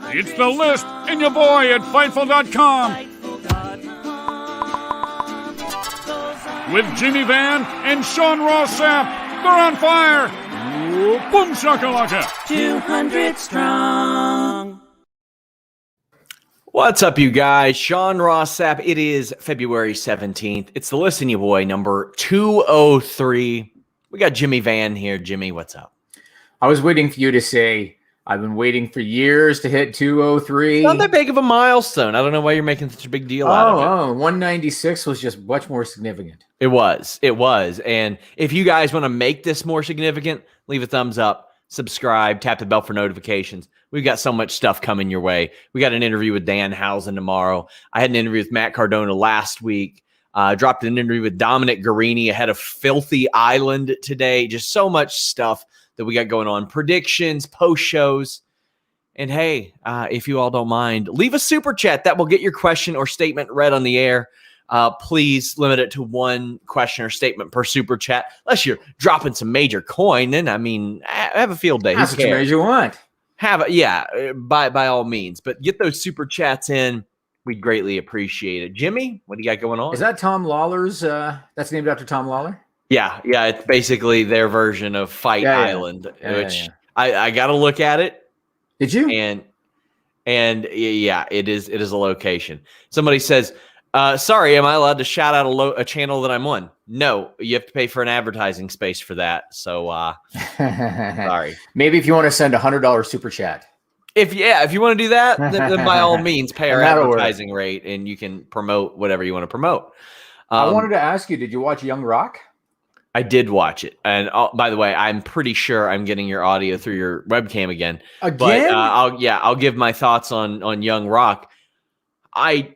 It's The List and your boy at Fightful.com. With Jimmy Van and Sean Ross Sapp. They're on fire. Ooh, boom shakalaka. 200 strong. What's up, you guys? Sean Ross Sapp. It is February 17th. It's The List and your boy number 203. We got Jimmy Van here. Jimmy, what's up? I was waiting for you to say, I've been waiting for years to hit 203. Not that big of a milestone. I don't know why you're making such a big deal out of it. 196 was just much more significant. It was. And if you guys want to make this more significant, leave a thumbs up, subscribe, tap the bell for notifications. We've got so much stuff coming your way. We got an interview with Dan Housen tomorrow. I had an interview with Matt Cardona last week. Dropped an interview with Dominic Guarini ahead of Filthy Island today. Just so much stuff that we got going on. Predictions, post shows. And hey, if you all don't mind, leave a super chat. That will get your question or statement read on the air. Please limit it to one question or statement per super chat. Unless you're dropping some major coin, then have a field day. That's what you want. By all means. But get those super chats in. We'd greatly appreciate it. Jimmy, what do you got going on? Is that Tom Lawler's? That's named after Tom Lawler? Yeah. It's basically their version of Fight Island, which I got to look at it. Did you? And yeah, it is a location. Somebody says, sorry, am I allowed to shout out a channel that I'm on? No, you have to pay for an advertising space for that. So sorry. Maybe if you want to send $100 super chat. If you want to do that, then by all means pay our advertising rate and you can promote whatever you want to promote. I wanted to ask you, did you watch Young Rock? I did watch it. And by the way, I'm pretty sure I'm getting your audio through your webcam again. But I'll give my thoughts on Young Rock. I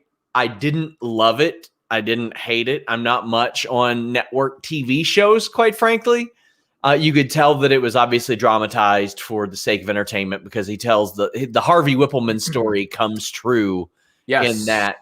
didn't love it. I didn't hate it. I'm not much on network TV shows, quite frankly. You could tell that it was obviously dramatized for the sake of entertainment because he tells the Harvey Whippleman story comes true in that.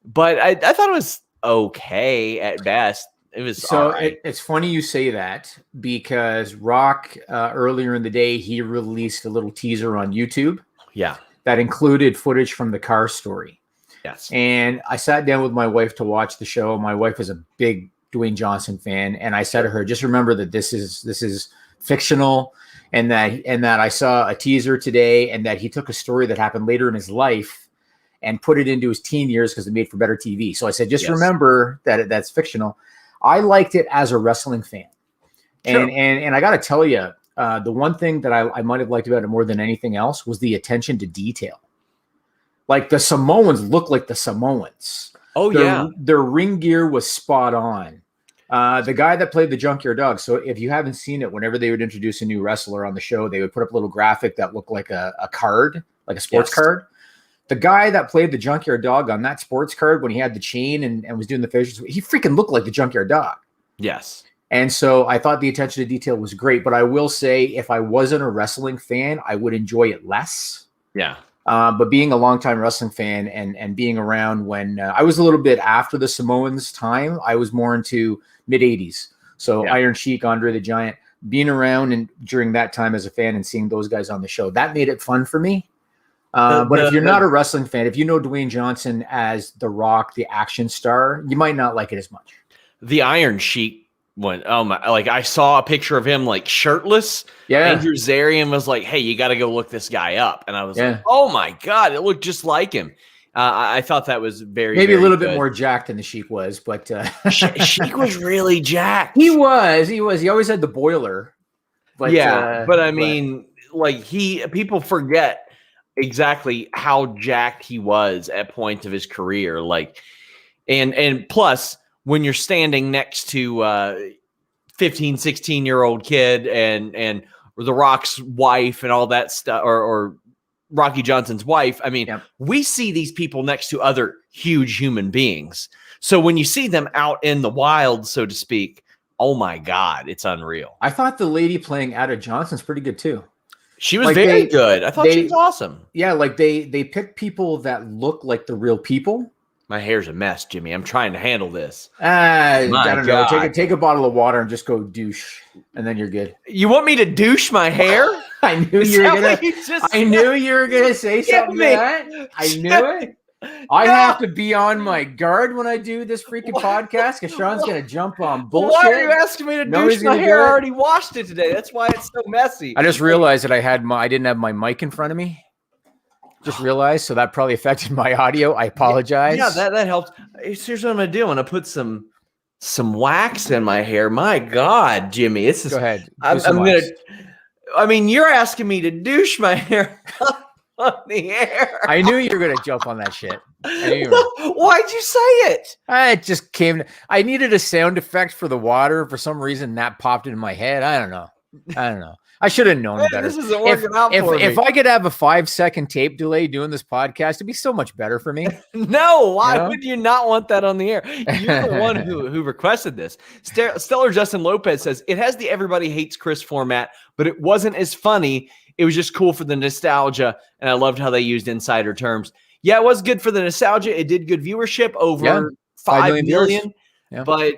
But I thought it was okay at best. It was so. Right. It's funny you say that because Rock earlier in the day he released a little teaser on YouTube. Yeah, that included footage from the car story. Yes, and I sat down with my wife to watch the show. My wife is a big Dwayne Johnson fan, and I said to her, "Just remember that this is fictional, and that I saw a teaser today, and that he took a story that happened later in his life and put it into his teen years because it made for better TV." So I said, "Just remember that that's fictional." I liked it as a wrestling fan. And I got to tell you, the one thing that I might have liked about it more than anything else was the attention to detail. Like the Samoans look like the Samoans. Oh, their ring gear was spot on. The guy that played the Junkyard Dog. So if you haven't seen it, whenever they would introduce a new wrestler on the show, they would put up a little graphic that looked like a card, like a sports card. The guy that played the Junkyard Dog on that sports card when he had the chain and was doing the facials, he freaking looked like the Junkyard Dog. Yes. And so I thought the attention to detail was great. But I will say, if I wasn't a wrestling fan, I would enjoy it less. Yeah. But being a longtime wrestling fan and being around when I was a little bit after the Samoans time, I was more into mid-'80s. So Iron Sheik, Andre the Giant, being around and during that time as a fan and seeing those guys on the show, that made it fun for me. But if you're not a wrestling fan, if you know Dwayne Johnson as The Rock, the action star, you might not like it as much. The Iron Sheik one, oh my! Like I saw a picture of him like shirtless. Yeah. Andrew Zarian was like, "Hey, you got to go look this guy up," and I was like, "Oh my god, it looked just like him." I thought that was maybe a little bit more jacked than the Sheik was, but Sheik was really jacked. He was. He always had the boiler. But I mean, like people forget exactly how jacked he was at points of his career. Like, and plus when you're standing next to 15, 16-year-old kid and The Rock's wife and all that stuff, or Rocky Johnson's wife, I mean, we see these people next to other huge human beings. So when you see them out in the wild, so to speak, oh my God, it's unreal. I thought the lady playing Ada Johnson's pretty good too. She was very good. I thought she was awesome. Yeah, like they pick people that look like the real people. My hair's a mess, Jimmy. I'm trying to handle this. I don't know. Take a bottle of water and just go douche, and then you're good. You want me to douche my hair? I knew Is you were that gonna. what you just I said? knew you were gonna say something. Jimmy! Like that. I knew it. I have to be on my guard when I do this freaking podcast because Sean's gonna jump on Well, bullshit. why are you asking me to Nobody's douche my gonna hair? do I it. already washed it today. That's why it's so messy. I just realized that I didn't have my mic in front of me. Just realized, so that probably affected my audio. I apologize. Yeah, that helps. Here's what I'm gonna do. I'm gonna put some wax in my hair. My God, Jimmy, this is. Go ahead. I'm gonna. I mean, you're asking me to douche my hair on the air. I knew you were gonna jump on that shit. Why'd you say it? It just came. I needed a sound effect for the water. For some reason, that popped into my head. I don't know. I should have known better. This isn't working out for me. If I could have a 5-second tape delay doing this podcast, it'd be so much better for me. No, why would you not want that on the air? You're the one who requested this. Stellar Justin Lopez says, it has the everybody hates Chris format, but it wasn't as funny. It was just cool for the nostalgia, and I loved how they used insider terms. Yeah, it was good for the nostalgia. It did good viewership, over 5 million. Yeah. But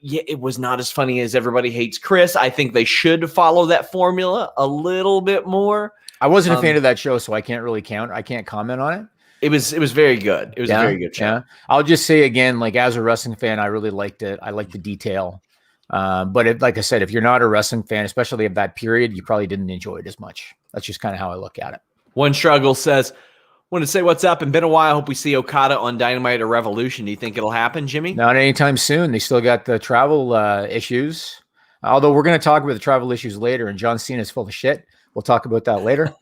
it was not as funny as everybody hates Chris. I think they should follow that formula a little bit more. I wasn't a fan of that show, so I can't really count. I can't comment on it. It was very good. It was a very good show. Yeah. I'll just say again, like as a wrestling fan, I really liked it. I liked the detail. But like I said, if you're not a wrestling fan, especially of that period, you probably didn't enjoy it as much. That's just kind of how I look at it. One Struggle says, want to say what's up. It's been a while. I hope we see Okada on Dynamite or Revolution. Do you think it'll happen, Jimmy? Not anytime soon. They still got the travel issues. Although we're going to talk about the travel issues later, and John Cena is full of shit. We'll talk about that later.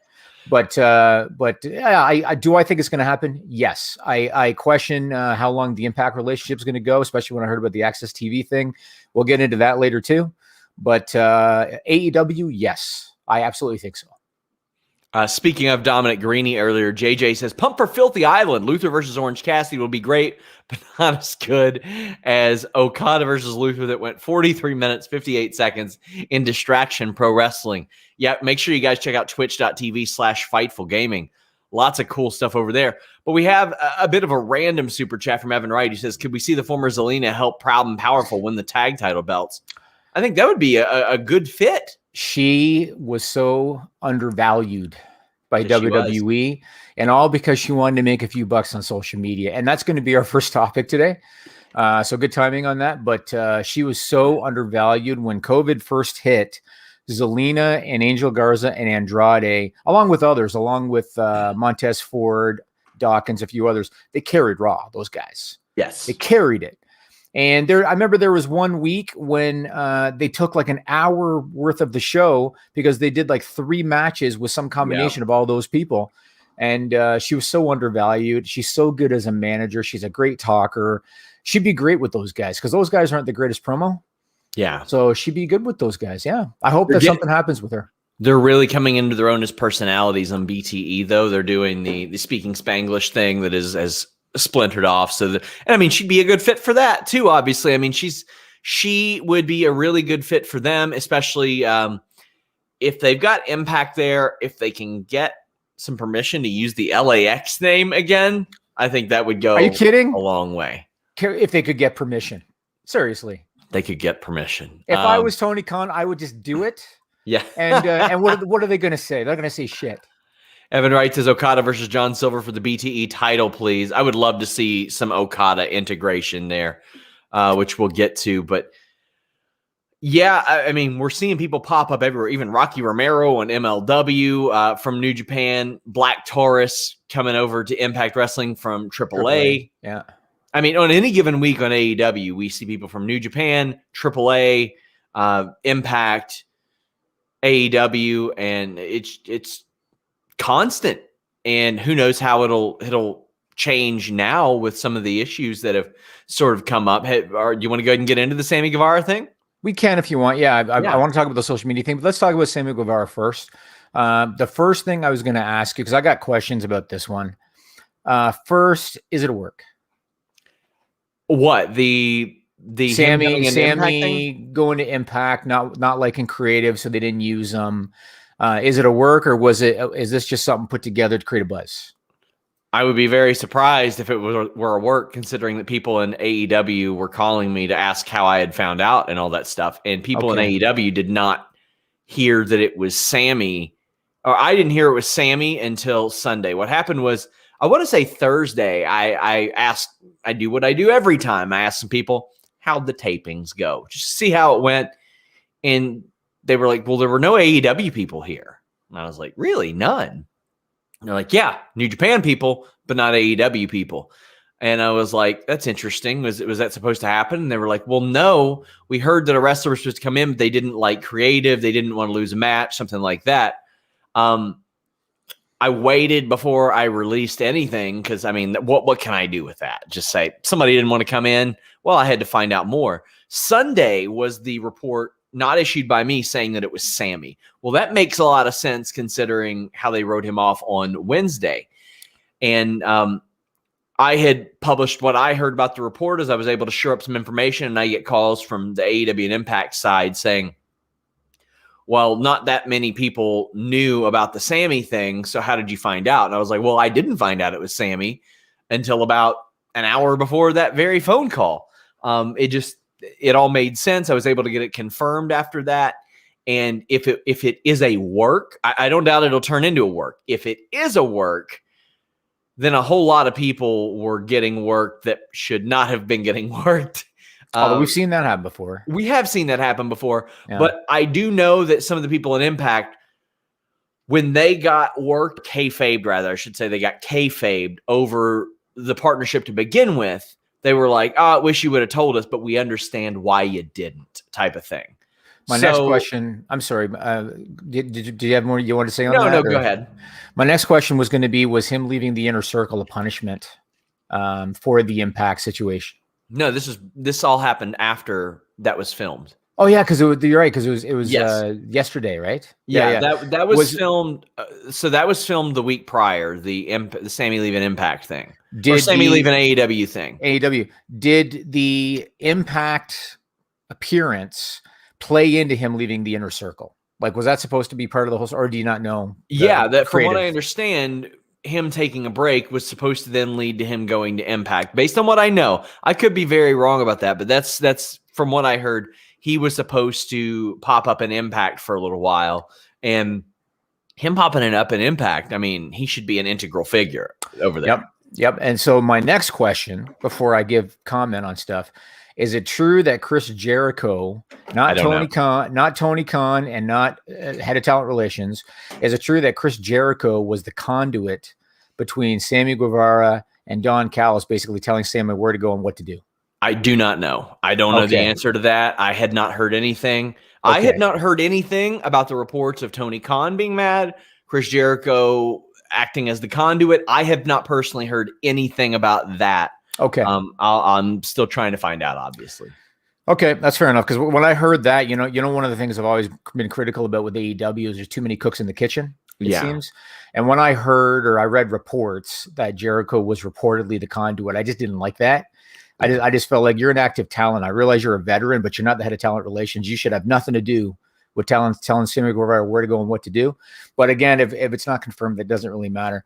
But yeah, I think it's going to happen. Yes. I question how long the Impact relationship is going to go, especially when I heard about the Access TV thing. We'll get into that later too. But AEW, yes, I absolutely think so. Speaking of Dominic Greeny earlier, JJ says, pump for Filthy Island. Luther versus Orange Cassidy will be great, but not as good as Okada versus Luther that went 43 minutes, 58 seconds in Distraction Pro Wrestling. Yeah, make sure you guys check out twitch.tv/Fightful Gaming. Lots of cool stuff over there. But we have a bit of a random super chat from Evan Wright. He says, could we see the former Zelina help Proud and Powerful win the tag title belts? I think that would be a good fit. She was so undervalued by WWE, and all because she wanted to make a few bucks on social media. And that's going to be our first topic today. So good timing on that. But she was so undervalued when COVID first hit. Zelina and Angel Garza and Andrade, along with others, along with Montez Ford, Dawkins, a few others, they carried Raw, those guys. Yes. They carried it. And I remember there was one week when they took like an hour worth of the show because they did like 3 matches with some combination of all those people. And she was so undervalued. She's so good as a manager. She's a great talker. She'd be great with those guys because those guys aren't the greatest promo. Yeah. So she'd be good with those guys. Yeah. I hope that something happens with her. They're really coming into their own as personalities on BTE, though. They're doing the speaking Spanglish thing that is as splintered off. So and I mean, she'd be a good fit for that too, obviously. I mean, she would be a really good fit for them, especially if they've got Impact there, if they can get some permission to use the LAX name again. I think that would go Are you kidding? a long way. If they could get permission. Seriously. They could get permission. If I was Tony Khan, I would just do it. Yeah. And what are they going to say? They're going to say shit. Evan Wright says Okada versus John Silver for the BTE title, please. I would love to see some Okada integration there, which we'll get to. But yeah, I mean, we're seeing people pop up everywhere. Even Rocky Romero on MLW from New Japan, Black Taurus coming over to Impact Wrestling from AAA. Yeah. I mean, on any given week on AEW, we see people from New Japan, AAA, Impact, AEW, and it's constant. And who knows how it'll change now with some of the issues that have sort of come up. Hey, do you want to go ahead and get into the Sammy Guevara thing? We can if you want. Yeah, I want to talk about the social media thing, but let's talk about Sammy Guevara first. The first thing I was going to ask you, because I got questions about this one. First, is it a work? What the Sammy going to Impact, not liking creative, so they didn't use them. Is it a work, or is this just something put together to create a buzz? I would be very surprised if it were a work, considering that people in AEW were calling me to ask how I had found out and all that stuff, and people in AEW did not hear that it was Sammy or I didn't hear it was Sammy until Sunday. What happened was, I want to say Thursday, I asked, I do what I do every time. I asked some people, how'd the tapings go? Just to see how it went. And they were like, well, there were no AEW people here. And I was like, really? None? And they're like, yeah, New Japan people, but not AEW people. And I was like, that's interesting. Was that supposed to happen? And they were like, well, no, we heard that a wrestler was supposed to come in, but they didn't like creative. They didn't want to lose a match, something like that. I waited before I released anything because, I mean, what can I do with that? Just say somebody didn't want to come in. Well, I had to find out more. Sunday was the report not issued by me saying that it was Sammy. Well, that makes a lot of sense considering how they wrote him off on Wednesday. And I had published what I heard about the report as I was able to shore up some information, and I get calls from the AEW and Impact side saying, well, not that many people knew about the Sammy thing, so how did you find out? And I was like, well, I didn't find out it was Sammy until about an hour before that very phone call. It all made sense. I was able to get it confirmed after that. And if it is a work, I don't doubt it'll turn into a work. If it is a work, then a whole lot of people were getting work that should not have been getting worked. Although we've seen that happen before. We have seen that happen before. Yeah. But I do know that some of the people in Impact, when they got worked, kayfabed rather, I should say they got kayfabed over the partnership to begin with, they were like, I wish you would have told us, but we understand why you didn't, type of thing. Next question, I'm sorry, did you have more you want to say on that? No, go ahead. My next question was going to be, was him leaving the Inner Circle a punishment for the Impact situation? No, this all happened after that was filmed. Oh yeah, because you're right, because it was Yes. Yesterday, right? Yeah. That was filmed. So that was filmed the week prior, the Sammy leaving Impact thing, or Sammy leaving AEW thing. AEW, did the Impact appearance play into him leaving the Inner Circle? Like, was that supposed to be part of the whole, or do you not know? Yeah, that from what I understand, him taking a break was supposed to then lead to him going to Impact. Based on what I know, I could be very wrong about that, but that's from what I heard. He was supposed to pop up in Impact for a little while, and him popping it up in Impact, I mean, he should be an integral figure over there. Yep. And so my next question, before I give comment on stuff, is it true that Chris Jericho, not Tony Khan, and not head of talent relations, is it true that Chris Jericho was the conduit between Sammy Guevara and Don Callis, basically telling Sammy where to go and what to do? I do not know. I don't know the answer to that. I had not heard anything. Okay. I had not heard anything about the reports of Tony Khan being mad, Chris Jericho acting as the conduit. I have not personally heard anything about that. Okay. I'm still trying to find out, obviously. Okay, that's fair enough. Because when I heard that, you know, one of the things I've always been critical about with AEW is there's too many cooks in the kitchen, it seems. And when I heard or I read reports that Jericho was reportedly the conduit, I just didn't like that. I just felt like you're an active talent. I realize you're a veteran, but you're not the head of talent relations. You should have nothing to do with telling Sammy Guevara where to go and what to do. But again, if it's not confirmed, that doesn't really matter.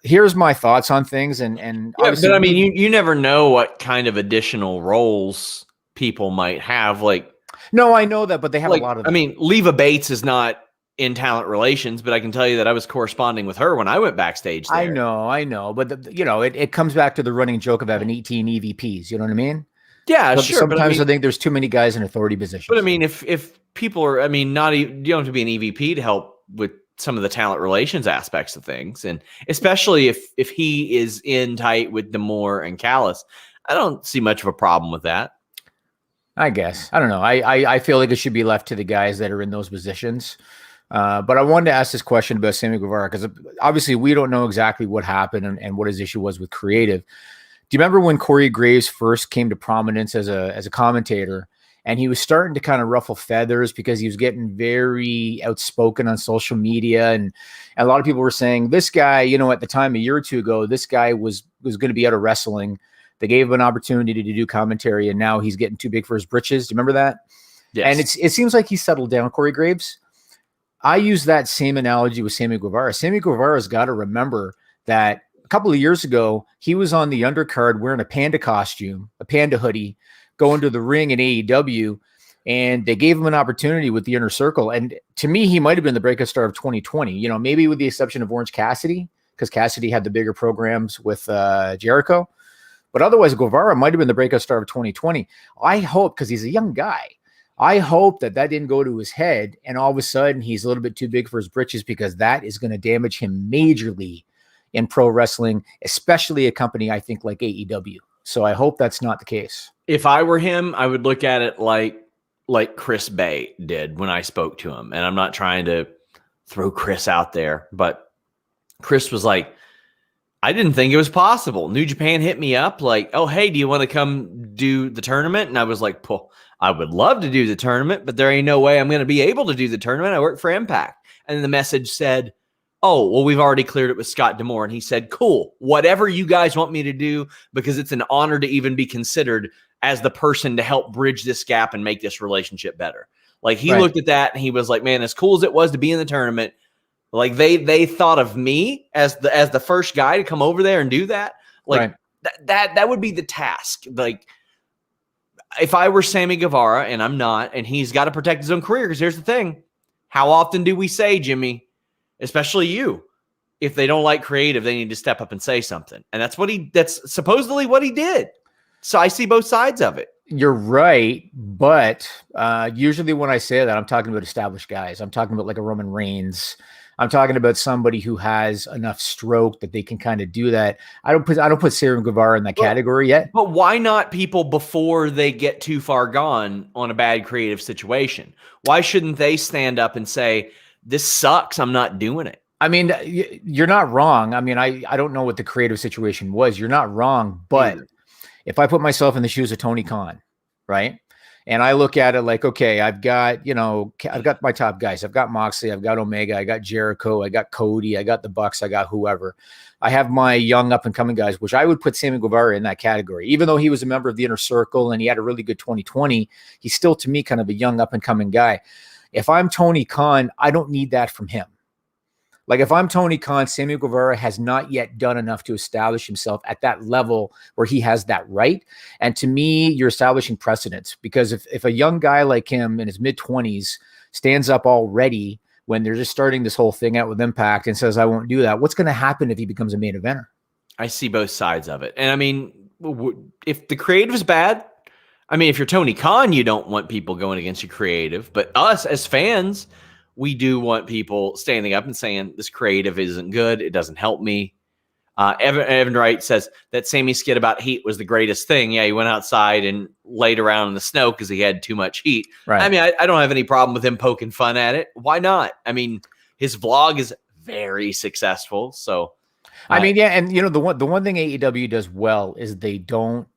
Here's my thoughts on things, and but I mean, you never know what kind of additional roles people might have. Like, no, I know that, but they have a lot of them. I mean, Leva Bates is not in talent relations, but I can tell you that I was corresponding with her when I went backstage there. I know, but it comes back to the running joke of having 18 EVPs. You know what I mean? Yeah, but sure. Sometimes I think there's too many guys in authority positions. But I mean, if people are, I mean, you don't have to be an EVP to help with some of the talent relations aspects of things, and especially if he is in tight with D'Amore and Callis, I don't see much of a problem with that. I guess I don't know. I feel like it should be left to the guys that are in those positions. But I wanted to ask this question about Sammy Guevara because obviously we don't know exactly what happened and what his issue was with creative. Do you remember when Corey Graves first came to prominence as a commentator, and he was starting to kind of ruffle feathers because he was getting very outspoken on social media, and a lot of people were saying this guy, at the time a year or two ago, this guy was going to be out of wrestling. They gave him an opportunity to do commentary, and now he's getting too big for his britches. Do you remember that? Yes. And it seems like he settled down, Corey Graves. I use that same analogy with Sammy Guevara. Sammy Guevara's got to remember that a couple of years ago, he was on the undercard wearing a panda costume, a panda hoodie, going to the ring in AEW. And they gave him an opportunity with the Inner Circle. And to me, he might have been the breakout star of 2020, you know, maybe with the exception of Orange Cassidy, because Cassidy had the bigger programs with Jericho. But otherwise, Guevara might have been the breakout star of 2020. I hope, because he's a young guy, I hope that didn't go to his head and all of a sudden he's a little bit too big for his britches, because that is going to damage him majorly in pro wrestling, especially a company, I think, like AEW. So I hope that's not the case. If I were him, I would look at it like Chris Bay did when I spoke to him. And I'm not trying to throw Chris out there, but Chris was like, I didn't think it was possible. New Japan hit me up like, oh, hey, do you want to come do the tournament? And I was like, well, I would love to do the tournament, but there ain't no way I'm going to be able to do the tournament. I work for Impact. And the message said, oh, well, we've already cleared it with Scott D'Amore. And he said, cool, whatever you guys want me to do, because it's an honor to even be considered as the person to help bridge this gap and make this relationship better. Like he looked at that and he was like, man, as cool as it was to be in the tournament, like they thought of me as the first guy to come over there and do that. Like that would be the task. Like if I were Sammy Guevara, and I'm not, and he's got to protect his own career, because here's the thing. How often do we say, Jimmy, especially you, if they don't like creative, they need to step up and say something. And that's supposedly what he did. So I see both sides of it. You're right. But usually when I say that, I'm talking about established guys. I'm talking about like a Roman Reigns. I'm talking about somebody who has enough stroke that they can kind of do that. I don't put Sammy Guevara in that category yet. But why not people before they get too far gone on a bad creative situation? Why shouldn't they stand up and say, this sucks, I'm not doing it? I mean, you're not wrong. I mean, I don't know what the creative situation was. You're not wrong. But if I put myself in the shoes of Tony Khan, right? And I look at it like, okay, I've got my top guys. I've got Moxley, I've got Omega, I got Jericho, I got Cody, I got the Bucks, I got whoever. I have my young up and coming guys, which I would put Sammy Guevara in that category. Even though he was a member of the Inner Circle and he had a really good 2020, he's still, to me, kind of a young up and coming guy. If I'm Tony Khan, I don't need that from him. Like if I'm Tony Khan, Sammy Guevara has not yet done enough to establish himself at that level where he has that right. And to me, you're establishing precedents, because if a young guy like him in his mid-20s stands up already when they're just starting this whole thing out with Impact and says, I won't do that, what's going to happen if he becomes a main eventer? I see both sides of it. And I mean, if the creative is bad, I mean, if you're Tony Khan, you don't want people going against your creative, but us as fans, we do want people standing up and saying, this creative isn't good. It doesn't help me. Evan Wright says that Sammy skit about heat was the greatest thing. Yeah, he went outside and laid around in the snow because he had too much heat. Right. I mean, I don't have any problem with him poking fun at it. Why not? I mean, his vlog is very successful. So, I mean, yeah. And, you know, the one thing AEW does well is they don't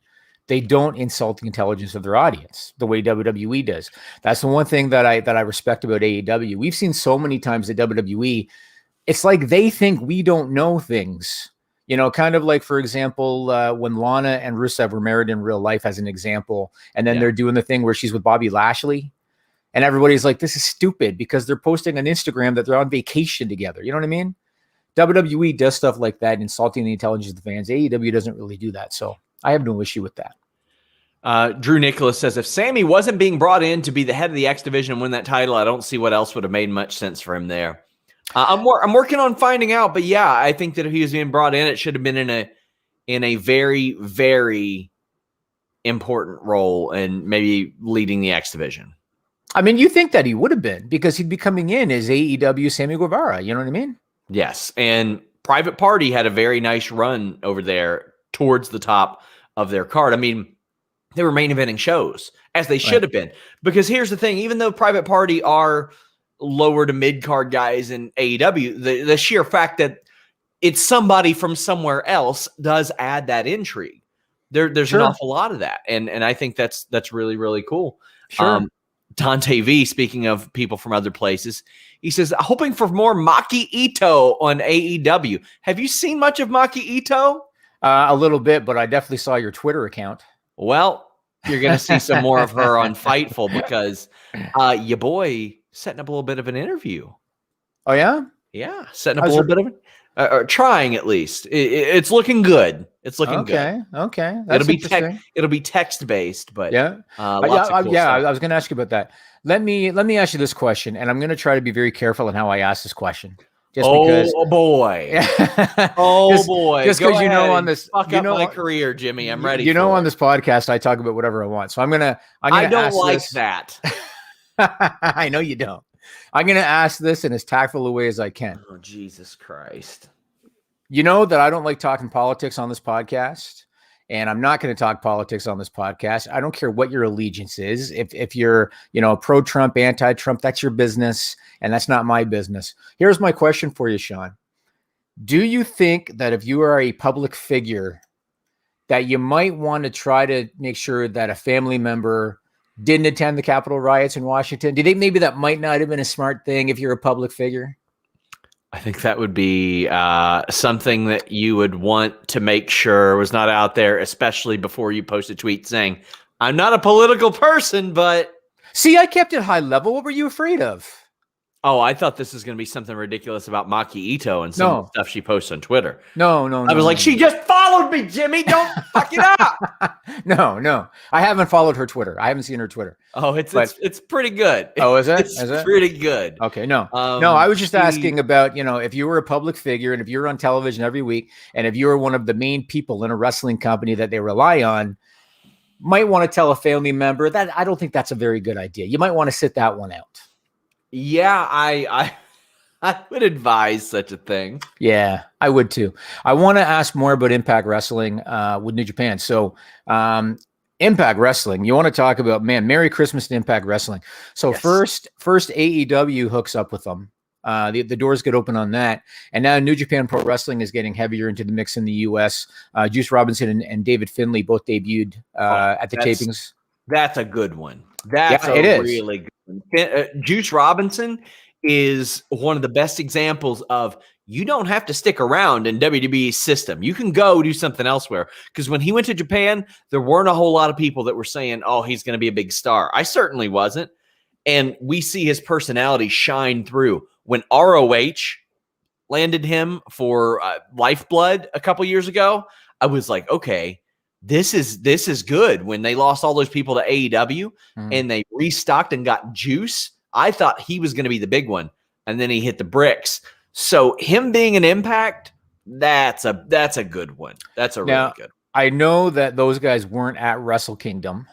insult the intelligence of their audience the way WWE does. That's the one thing that I respect about AEW. We've seen so many times at WWE, it's like they think we don't know things. You know, kind of like, for example, when Lana and Rusev were married in real life, as an example, and then they're doing the thing where she's with Bobby Lashley, and everybody's like, this is stupid, because they're posting on Instagram that they're on vacation together. You know what I mean? WWE does stuff like that, insulting the intelligence of the fans. AEW doesn't really do that. So I have no issue with that. Drew Nicholas says, if Sammy wasn't being brought in to be the head of the X division and win that title, I don't see what else would have made much sense for him there. I'm working on finding out, but yeah, I think that if he was being brought in, it should have been in a very, very important role and maybe leading the X division. I mean, you think that he would have been, because he'd be coming in as AEW Sammy Guevara. You know what I mean? Yes. And Private Party had a very nice run over there towards the top of their card. I mean, they were main eventing shows, as they should have been. Because here's the thing, even though Private Party are lower to mid card guys in AEW, the sheer fact that it's somebody from somewhere else does add that intrigue. There's an awful lot of that. And I think that's really, really cool. Sure. Dante V, speaking of people from other places, he says, hoping for more Maki Ito on AEW. Have you seen much of Maki Ito? A little bit, but I definitely saw your Twitter account. Well, you're going to see some more of her on Fightful, because your boy setting up a little bit of an interview. Oh, yeah? Yeah, setting up a little bit of it. Or trying, at least. It's looking good. It's looking good. Okay. That's interesting. It'll be text based, but Yeah. lots of cool stuff. I was going to ask you about that. Let me ask you this question, and I'm going to try to be very careful in how I ask this question. Just because, boy. Boy. Just because on this, fuck up my career, Jimmy. I'm ready. On this podcast, I talk about whatever I want. So I don't like that. I know you don't. I'm going to ask this in as tactful a way as I can. Oh, Jesus Christ. You know that I don't like talking politics on this podcast, and I'm not going to talk politics on this podcast. I don't care what your allegiance is. If you're, pro-Trump, anti-Trump, that's your business, and that's not my business. Here's my question for you, Sean. Do you think that if you are a public figure, that you might want to try to make sure that a family member didn't attend the Capitol riots in Washington? Do you think maybe that might not have been a smart thing if you're a public figure? I think that would be something that you would want to make sure was not out there, especially before you post a tweet saying, I'm not a political person, but... See, I kept it high level. What were you afraid of? Oh, I thought this was going to be something ridiculous about Maki Ito and some of the stuff she posts on Twitter. No. I was like, she just followed me, Jimmy. Don't fuck it up. No. I haven't followed her Twitter. I haven't seen her Twitter. Oh, it's pretty good. Oh, is it? It's pretty good. Okay, no. I was just asking about, if you were a public figure and if you're on television every week and if you were one of the main people in a wrestling company that they rely on, might want to tell a family member that I don't think that's a very good idea. You might want to sit that one out. Yeah, I would advise such a thing. Yeah, I would too. I want to ask more about Impact Wrestling with New Japan. So Impact Wrestling, you want to talk about, man, Merry Christmas to Impact Wrestling. So yes. First AEW hooks up with them. The doors get open on that. And now New Japan Pro Wrestling is getting heavier into the mix in the U.S. Juice Robinson and David Finley both debuted at the tapings. That's a good one. That's really good one. Juice Robinson is one of the best examples of you don't have to stick around in WWE's system. You can go do something elsewhere. Because when he went to Japan, there weren't a whole lot of people that were saying, oh, he's going to be a big star. I certainly wasn't. And we see his personality shine through. When ROH landed him for Lifeblood a couple years ago, I was like, okay, this is good. When they lost all those people to AEW and they restocked and got Juice, I thought he was going to be the big one. And then he hit the bricks. So him being an Impact, that's a good one. That's a really good one. I know that those guys weren't at Wrestle Kingdom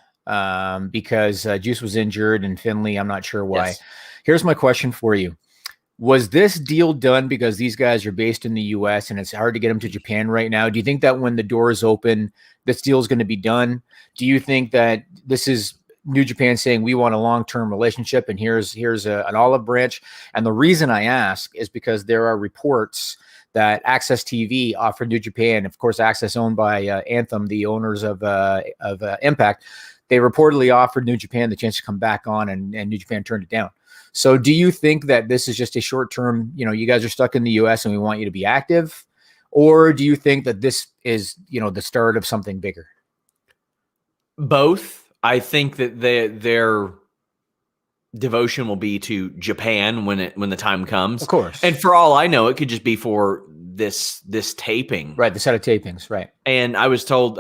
because Juice was injured and Finley, I'm not sure why. Yes. Here's my question for you. Was this deal done because these guys are based in the U.S. and it's hard to get them to Japan right now? Do you think that when the doors open, this deal is going to be done? Do you think that this is New Japan saying we want a long-term relationship and here's an olive branch? And the reason I ask is because there are reports that Access TV offered New Japan, of course, Access owned by Anthem, the owners of Impact. They reportedly offered New Japan the chance to come back on, and New Japan turned it down. So do you think that this is just a short-term, you guys are stuck in the U.S. and we want you to be active? Or do you think that this is, the start of something bigger? Both. I think that their devotion will be to Japan when the time comes. Of course. And for all I know, it could just be for this taping. Right, the set of tapings, right. And I was told,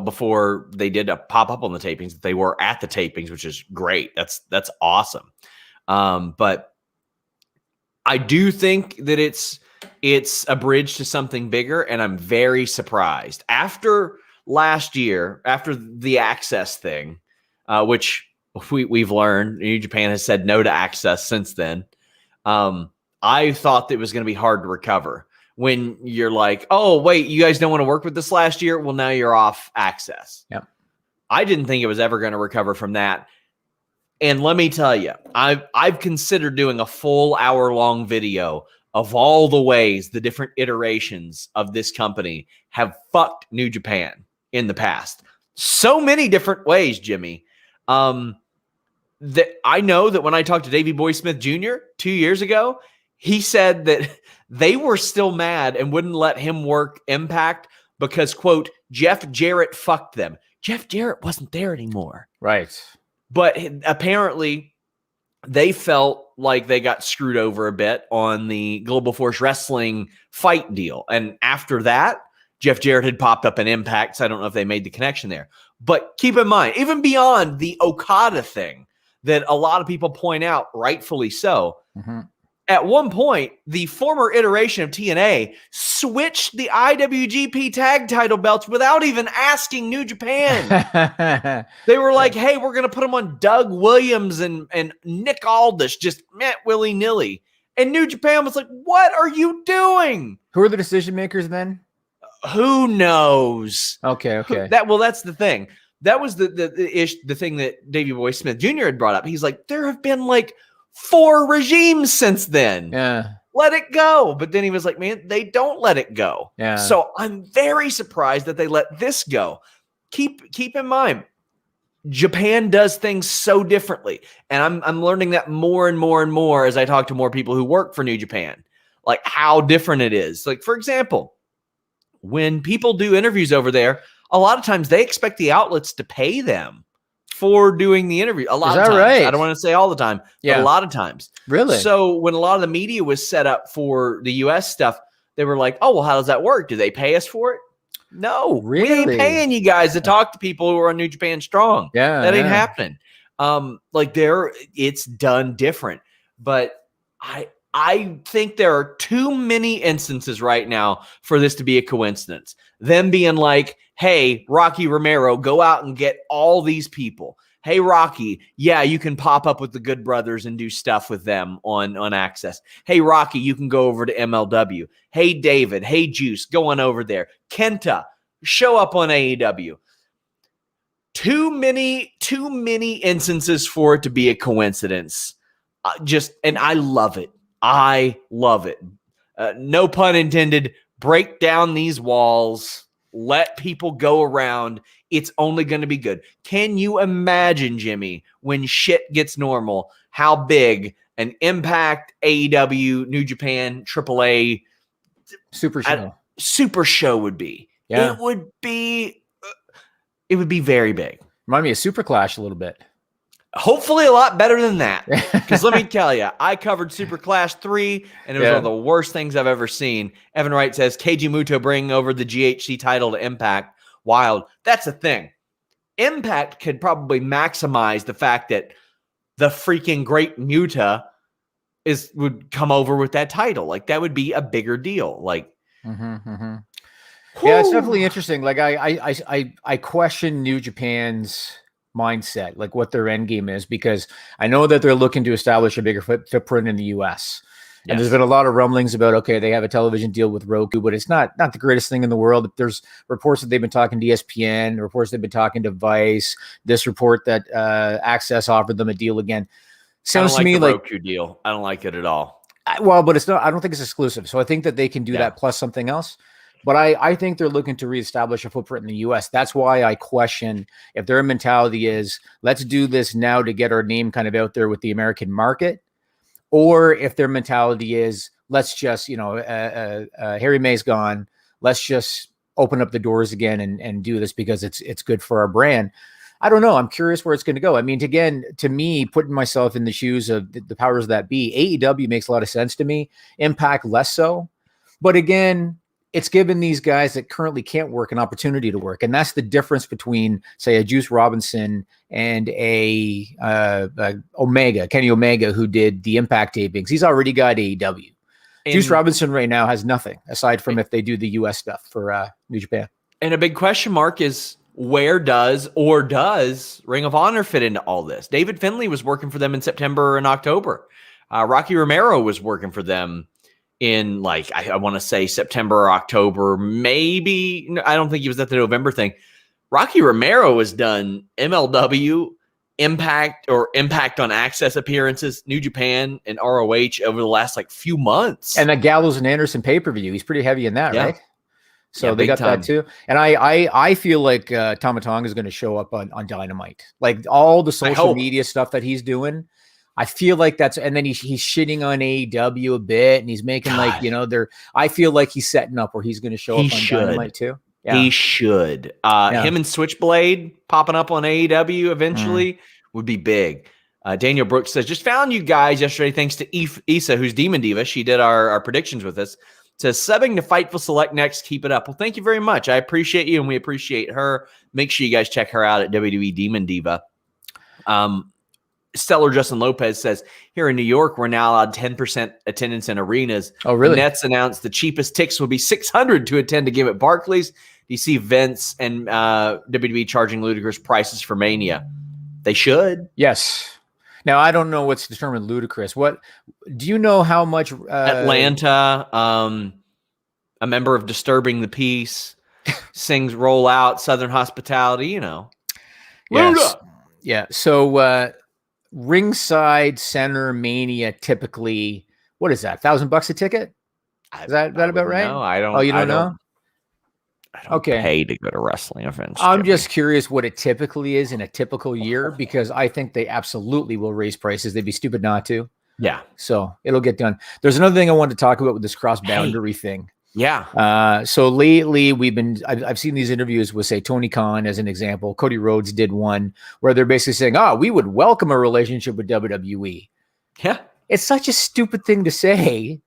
before they did a pop-up on the tapings, that they were at the tapings, which is great. That's awesome. But I do think that it's a bridge to something bigger, and I'm very surprised. After last year, after the Access thing, which we've learned, New Japan has said no to Access since then. I thought that it was going to be hard to recover when you're like, oh, wait, you guys don't want to work with this last year? Well, now you're off Access. Yeah. I didn't think it was ever going to recover from that. And let me tell you, I've considered doing a full hour-long video of all the ways the different iterations of this company have fucked New Japan in the past. So many different ways, Jimmy. That I know that when I talked to Davey Boy Smith Jr. 2 years ago, he said that they were still mad and wouldn't let him work Impact because, quote, Jeff Jarrett fucked them. Jeff Jarrett wasn't there anymore. Right. But apparently they felt like they got screwed over a bit on the Global Force Wrestling fight deal. And after that, Jeff Jarrett had popped up in Impact, so I don't know if they made the connection there. But keep in mind, even beyond the Okada thing that a lot of people point out, rightfully so, at one point, the former iteration of TNA switched the IWGP tag title belts without even asking New Japan. They were like, hey, we're going to put them on Doug Williams and Nick Aldis, just willy-nilly. And New Japan was like, what are you doing? Who are the decision makers then? Who knows? Okay. That's the thing. That was the thing that Davey Boy Smith Jr. had brought up. He's like, there have been like 4 regimes since then. Yeah. Let it go. But then he was like, man, they don't let it go. Yeah. So I'm very surprised that they let this go. Keep in mind, Japan does things so differently. And I'm learning that more and more and more as I talk to more people who work for New Japan, like how different it is. Like, for example, when people do interviews over there, a lot of times they expect the outlets to pay them for doing the interview. A lot of times. Right? I don't want to say all the time, but a lot of times. Really? So when a lot of the media was set up for the US stuff, they were like, oh, well, how does that work? Do they pay us for it? No, really? We ain't paying you guys to talk to people who are on New Japan Strong. Yeah. That ain't happening. It's done different. But I think there are too many instances right now for this to be a coincidence. Them being like, hey, Rocky Romero, go out and get all these people. Hey, Rocky, yeah, you can pop up with the Good Brothers and do stuff with them on Access. Hey, Rocky, you can go over to MLW. Hey, David, hey, Juice, go on over there. Kenta, show up on AEW. Too many instances for it to be a coincidence. And I love it. I love it. No pun intended. Break down these walls. Let people go around. It's only going to be good. Can you imagine, Jimmy, when shit gets normal, how big an Impact, AEW, New Japan, AAA super show would be? Yeah. It would be very big. Remind me of Super Clash a little bit. Hopefully a lot better than that. Because let me tell you, I covered Super Clash 3, and it was one of the worst things I've ever seen. Evan Wright says, Keiji Muto bringing over the GHC title to Impact. Wild. That's the thing. Impact could probably maximize the fact that the freaking great Muta would come over with that title. Like, that would be a bigger deal. Like, yeah, it's definitely interesting. Like, I question New Japan's mindset, like what their end game is, because I know that they're looking to establish a bigger footprint in the US. And there's been a lot of rumblings about, okay, they have a television deal with Roku, but it's not the greatest thing in the world. There's reports that they've been talking to ESPN, reports they've been talking to Vice, this report that Access offered them a deal again. Sounds to me like Roku deal. I don't like it at all. But it's not, I don't think it's exclusive. So I think that they can do that plus something else. But I think they're looking to reestablish a footprint in the U.S. That's why I question if their mentality is, let's do this now to get our name kind of out there with the American market, or if their mentality is, let's just, Harry May's gone, let's just open up the doors again and do this because it's good for our brand. I don't know. I'm curious where it's going to go. I mean, to me, putting myself in the shoes of the powers that be, AEW makes a lot of sense to me. Impact less so. But again, it's given these guys that currently can't work an opportunity to work. And that's the difference between, say, a Juice Robinson and a Kenny Omega, who did the Impact tapings. He's already got AEW. Juice Robinson right now has nothing aside from if they do the US stuff for New Japan. And a big question mark is, where does Ring of Honor fit into all this? David Finley was working for them in September and October. Rocky Romero was working for them in, like, I want to say September or October, maybe. I don't think he was at the November thing. Rocky Romero has done MLW, Impact on Access appearances, New Japan, and ROH over the last few months. And that Gallows and Anderson pay-per-view, he's pretty heavy in that, right? So they got that too. And I feel like Tama Tonga is going to show up on Dynamite. Like all the social media stuff that he's doing, I feel like that's, and then he's shitting on AEW a bit, and he's making I feel like he's setting up where he's going to show up on Dynamite too. Yeah. He should. Him and Switchblade popping up on AEW eventually would be big. Daniel Brooks says, just found you guys yesterday thanks to Issa, who's Demon Diva. She did our predictions with us. Says subbing to Fightful Select next. Keep it up. Well, thank you very much. I appreciate you, and we appreciate her. Make sure you guys check her out at WWE Demon Diva. Stellar Justin Lopez says, here in New York, we're now allowed 10% attendance in arenas. Oh, really? The Nets announced the cheapest tickets will be $600 to attend a game at Barclays. Do you see Vince and WWE charging ludicrous prices for Mania? They should. Yes. Now, I don't know what's determined ludicrous. What do you know how much Atlanta, a member of Disturbing the Peace, sings Roll Out, Southern Hospitality, you know. Yes. Yeah. So ringside center Mania typically, what is that? $1,000 a ticket? Is that about right? No, I don't. Oh, you don't know? I don't pay to go to wrestling events. I'm just curious what it typically is in a typical year, because I think they absolutely will raise prices. They'd be stupid not to. Yeah. So it'll get done. There's another thing I wanted to talk about with this cross-boundary thing. Yeah. So lately I've seen these interviews with, say, Tony Khan as an example. Cody Rhodes did one where they're basically saying, we would welcome a relationship with WWE. Yeah. It's such a stupid thing to say.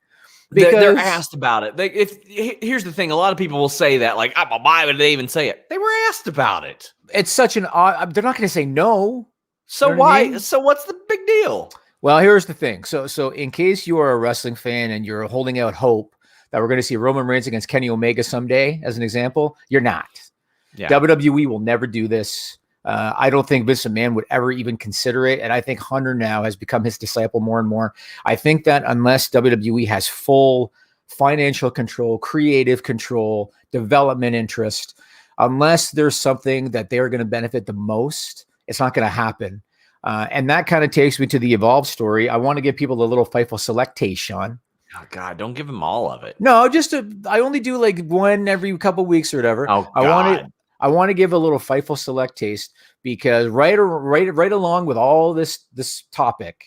Because they're asked about it. Here's the thing. A lot of people will say that, like, why would they even say it? They were asked about it. It's such an odd, they're not going to say no. So you know why? I mean? So what's the big deal? Well, here's the thing. So in case you are a wrestling fan and you're holding out hope that we're going to see Roman Reigns against Kenny Omega someday, as an example, you're not. Yeah. WWE will never do this. I don't think Vince McMahon would ever even consider it. And I think Hunter now has become his disciple more and more. I think that unless WWE has full financial control, creative control, development interest, unless there's something that they're going to benefit the most, it's not going to happen. And that kind of takes me to the Evolve story. I want to give people a little Fightful Select taste, Sean. Oh, God, don't give them all of it. No, I only do like one every couple weeks or whatever. Oh, God. I want to give a little Fightful Select taste, because right along with all this topic,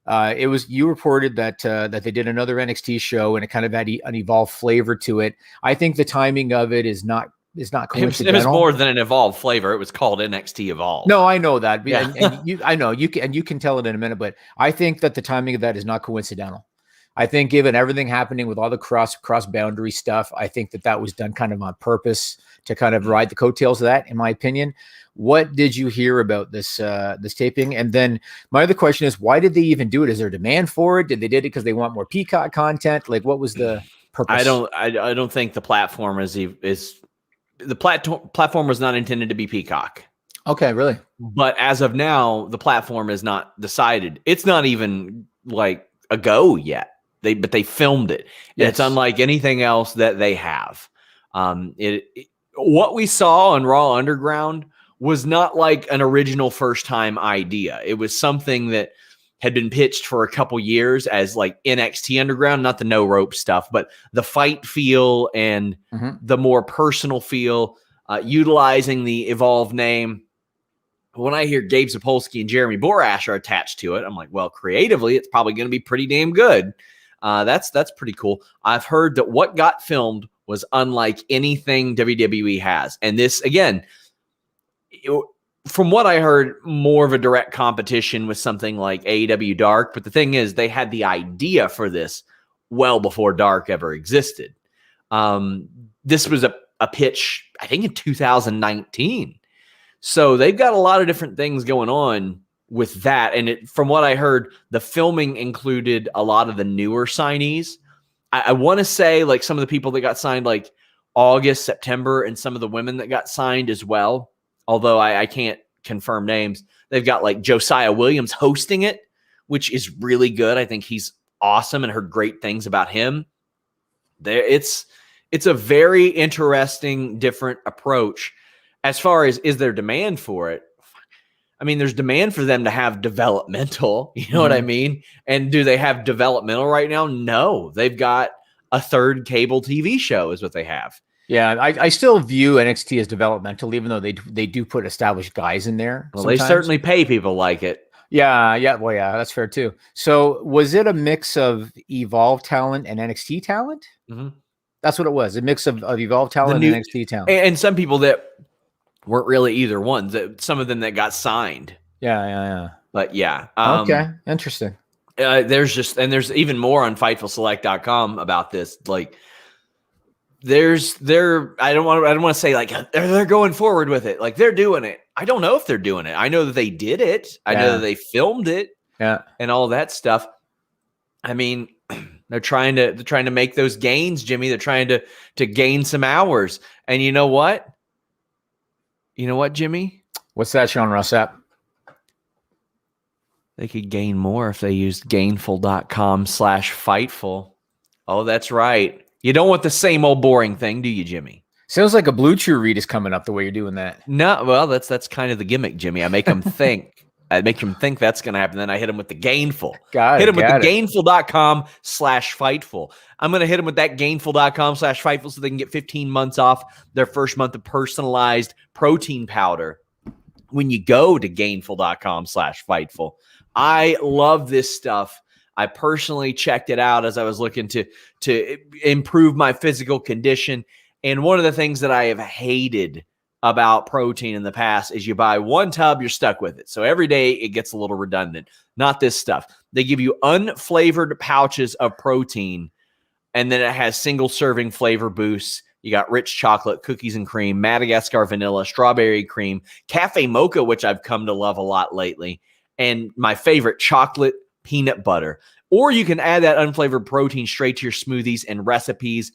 you reported that they did another NXT show and it kind of had an Evolved flavor to it. I think the timing of it is not coincidental. It was more than an Evolved flavor. It was called NXT Evolved. No, I know that. Yeah. I know you can tell it in a minute, but I think that the timing of that is not coincidental. I think given everything happening with all the cross boundary stuff, I think that was done kind of on purpose to kind of ride the coattails of that, in my opinion. What did you hear about this taping? And then my other question is, why did they even do it? Is there demand for it? Did it because they want more Peacock content? Like, what was the purpose? I don't think the platform platform was not intended to be Peacock. Okay, really? But as of now, the platform is not decided. It's not even like a go yet. But they filmed it. Yes. It's unlike anything else that they have. What we saw on Raw Underground was not like an original first-time idea. It was something that had been pitched for a couple years as like NXT Underground, not the no rope stuff, but the fight feel and the more personal feel, utilizing the Evolve name. When I hear Gabe Sapolsky and Jeremy Borash are attached to it, I'm like, well, creatively, it's probably going to be pretty damn good. That's pretty cool. I've heard that what got filmed was unlike anything WWE has. And this, again, from what I heard, more of a direct competition with something like AEW Dark. But the thing is, they had the idea for this well before Dark ever existed. This was a pitch, I think, in 2019. So they've got a lot of different things going on with that. And from what I heard, the filming included a lot of the newer signees. I want to say like some of the people that got signed like August, September, and some of the women that got signed as well. Although I can't confirm names. They've got like Josiah Williams hosting it, which is really good. I think he's awesome and heard great things about him. It's a very interesting, different approach. As far as is there demand for it? I mean, there's demand for them to have developmental, you know what I mean? And do they have developmental right now? No, they've got a third cable TV show is what they have. Yeah, I still view NXT as developmental, even though they do put established guys in there. Well, sometimes. They certainly pay people like it. Yeah. Well, yeah, that's fair too. So was it a mix of Evolve talent and NXT talent? Mm-hmm. That's what it was. A mix of Evolve talent and NXT talent. And some people that weren't really either ones. Some of them that got signed. Yeah. But yeah. Okay. Interesting. There's even more on FightfulSelect.com about this. Like, I don't want to say like they're going forward with it. Like, they're doing it. I don't know if they're doing it. I know that they did it. I know that they filmed it. Yeah. And all that stuff. I mean, they're trying to make those gains, Jimmy. They're trying to gain some hours. And you know what? You know what, Jimmy? What's that, Sean Ross Sapp? They could gain more if they used gainful.com/Fightful. Oh, that's right. You don't want the same old boring thing, do you, Jimmy? Sounds like a Blue Chew read is coming up the way you're doing that. No, well, that's kind of the gimmick, Jimmy. I make them think. I make them think that's going to happen. Then I hit them with the gainful. Hit them with the gainful.com/Fightful. I'm going to hit them with that gainful.com/Fightful so they can get 15 months off their first month of personalized protein powder when you go to gainful.com/Fightful. I love this stuff. I personally checked it out as I was looking to improve my physical condition. And one of the things that I have hated about protein in the past is you buy one tub, you're stuck with it. So every day it gets a little redundant. Not this stuff. They give you unflavored pouches of protein, and then it has single serving flavor boosts. You got rich chocolate, cookies and cream, Madagascar vanilla, strawberry cream, cafe mocha, which I've come to love a lot lately, and my favorite, chocolate peanut butter. Or you can add that unflavored protein straight to your smoothies and recipes.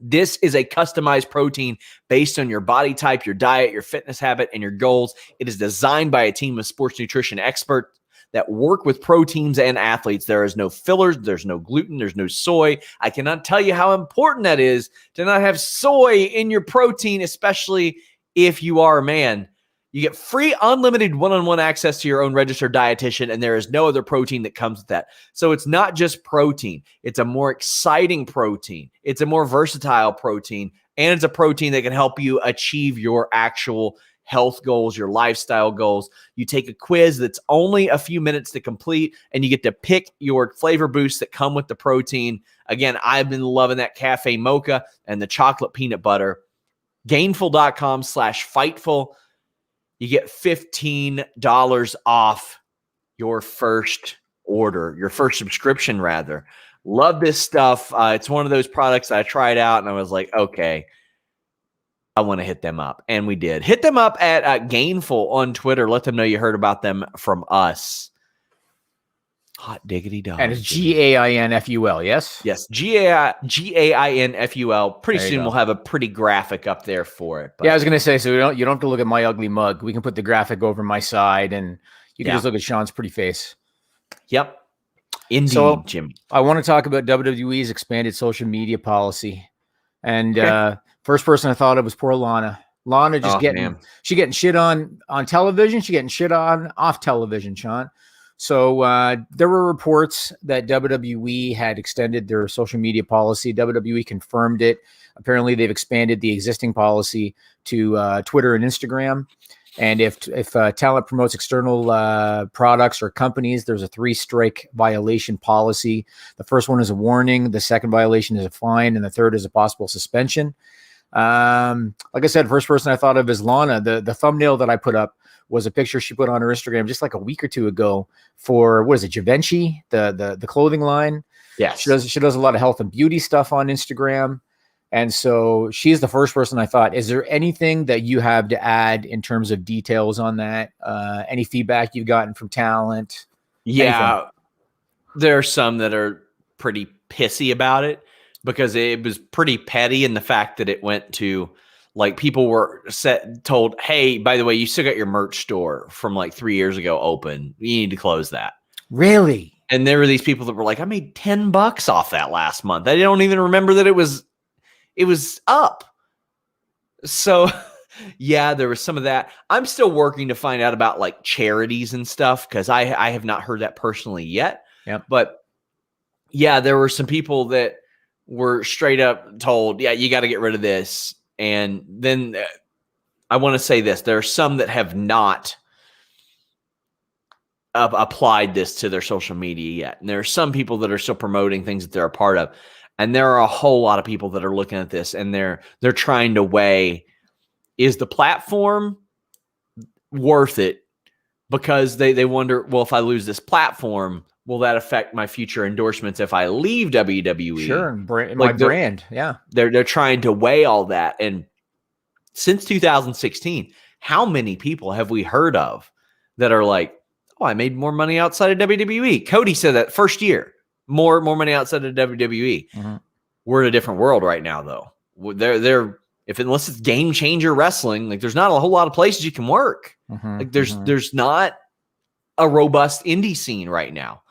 This is a customized protein based on your body type, your diet, your fitness habit, and your goals. It is designed by a team of sports nutrition experts that work with pro teams and athletes. There is no fillers, there's no gluten, there's no soy. I cannot tell you how important that is to not have soy in your protein, especially if you are a man. You get free unlimited one-on-one access to your own registered dietitian, and there is no other protein that comes with that. So it's not just protein. It's a more exciting protein. It's a more versatile protein, and it's a protein that can help you achieve your actual health goals, your lifestyle goals. You take a quiz that's only a few minutes to complete, and you get to pick your flavor boosts that come with the protein. Again, I've been loving that cafe mocha and the chocolate peanut butter. Gainful.com/Fightful. You get $15 off your first order, your first subscription, rather. Love this stuff. It's one of those products I tried out, and I was like, okay, I want to hit them up. And we did. Hit them up at Gainful on Twitter. Let them know you heard about them from us. Hot diggity dog. And it's GAINFUL, yes? Yes, GAINFUL. Pretty soon we'll have a pretty graphic up there for it. But. Yeah, I was going to say, so you don't have to look at my ugly mug. We can put the graphic over my side, and you can just look at Sean's pretty face. Yep. Indeed, so, Jimmy. I want to talk about WWE's expanded social media policy. And first person I thought of was poor Lana. Lana just getting shit on television. She getting shit on off television, Sean. So there were reports that WWE had extended their social media policy. WWE confirmed it. Apparently, they've expanded the existing policy to Twitter and Instagram. And if talent promotes external products or companies, there's a 3-strike violation policy. The first one is a warning. The second violation is a fine. And the third is a possible suspension. Like I said, first person I thought of is Lana. The thumbnail that I put up was a picture she put on her Instagram just like a week or two ago for, what is it, Givenchy, the clothing line. Yeah, she does a lot of health and beauty stuff on Instagram. And so she's the first person I thought. Is there anything that you have to add in terms of details on that? Any feedback you've gotten from talent? Yeah, anything? There are some that are pretty pissy about it because it was pretty petty in the fact that it went to, like, people were told, hey, by the way, you still got your merch store from like 3 years ago open. You need to close that. Really? And there were these people that were like, I made $10 off that last month. I don't even remember that it was up. So yeah, there was some of that. I'm still working to find out about like charities and stuff because I have not heard that personally yet. Yeah. But yeah, there were some people that were straight up told, yeah, you got to get rid of this. And then I want to say this. There are some that have not applied this to their social media yet. And there are some people that are still promoting things that they're a part of. And there are a whole lot of people that are looking at this and they're trying to weigh, is the platform worth it? Because they wonder, well, if I lose this platform, will that affect my future endorsements if I leave WWE? Sure, my brand, yeah. They're trying to weigh all that. And since 2016, how many people have we heard of that are like, oh, I made more money outside of WWE? Cody said that first year, more money outside of WWE. Mm-hmm. We're in a different world right now, though. Unless it's Game Changer Wrestling, like there's not a whole lot of places you can work. Mm-hmm. Like there's not a robust indie scene right now.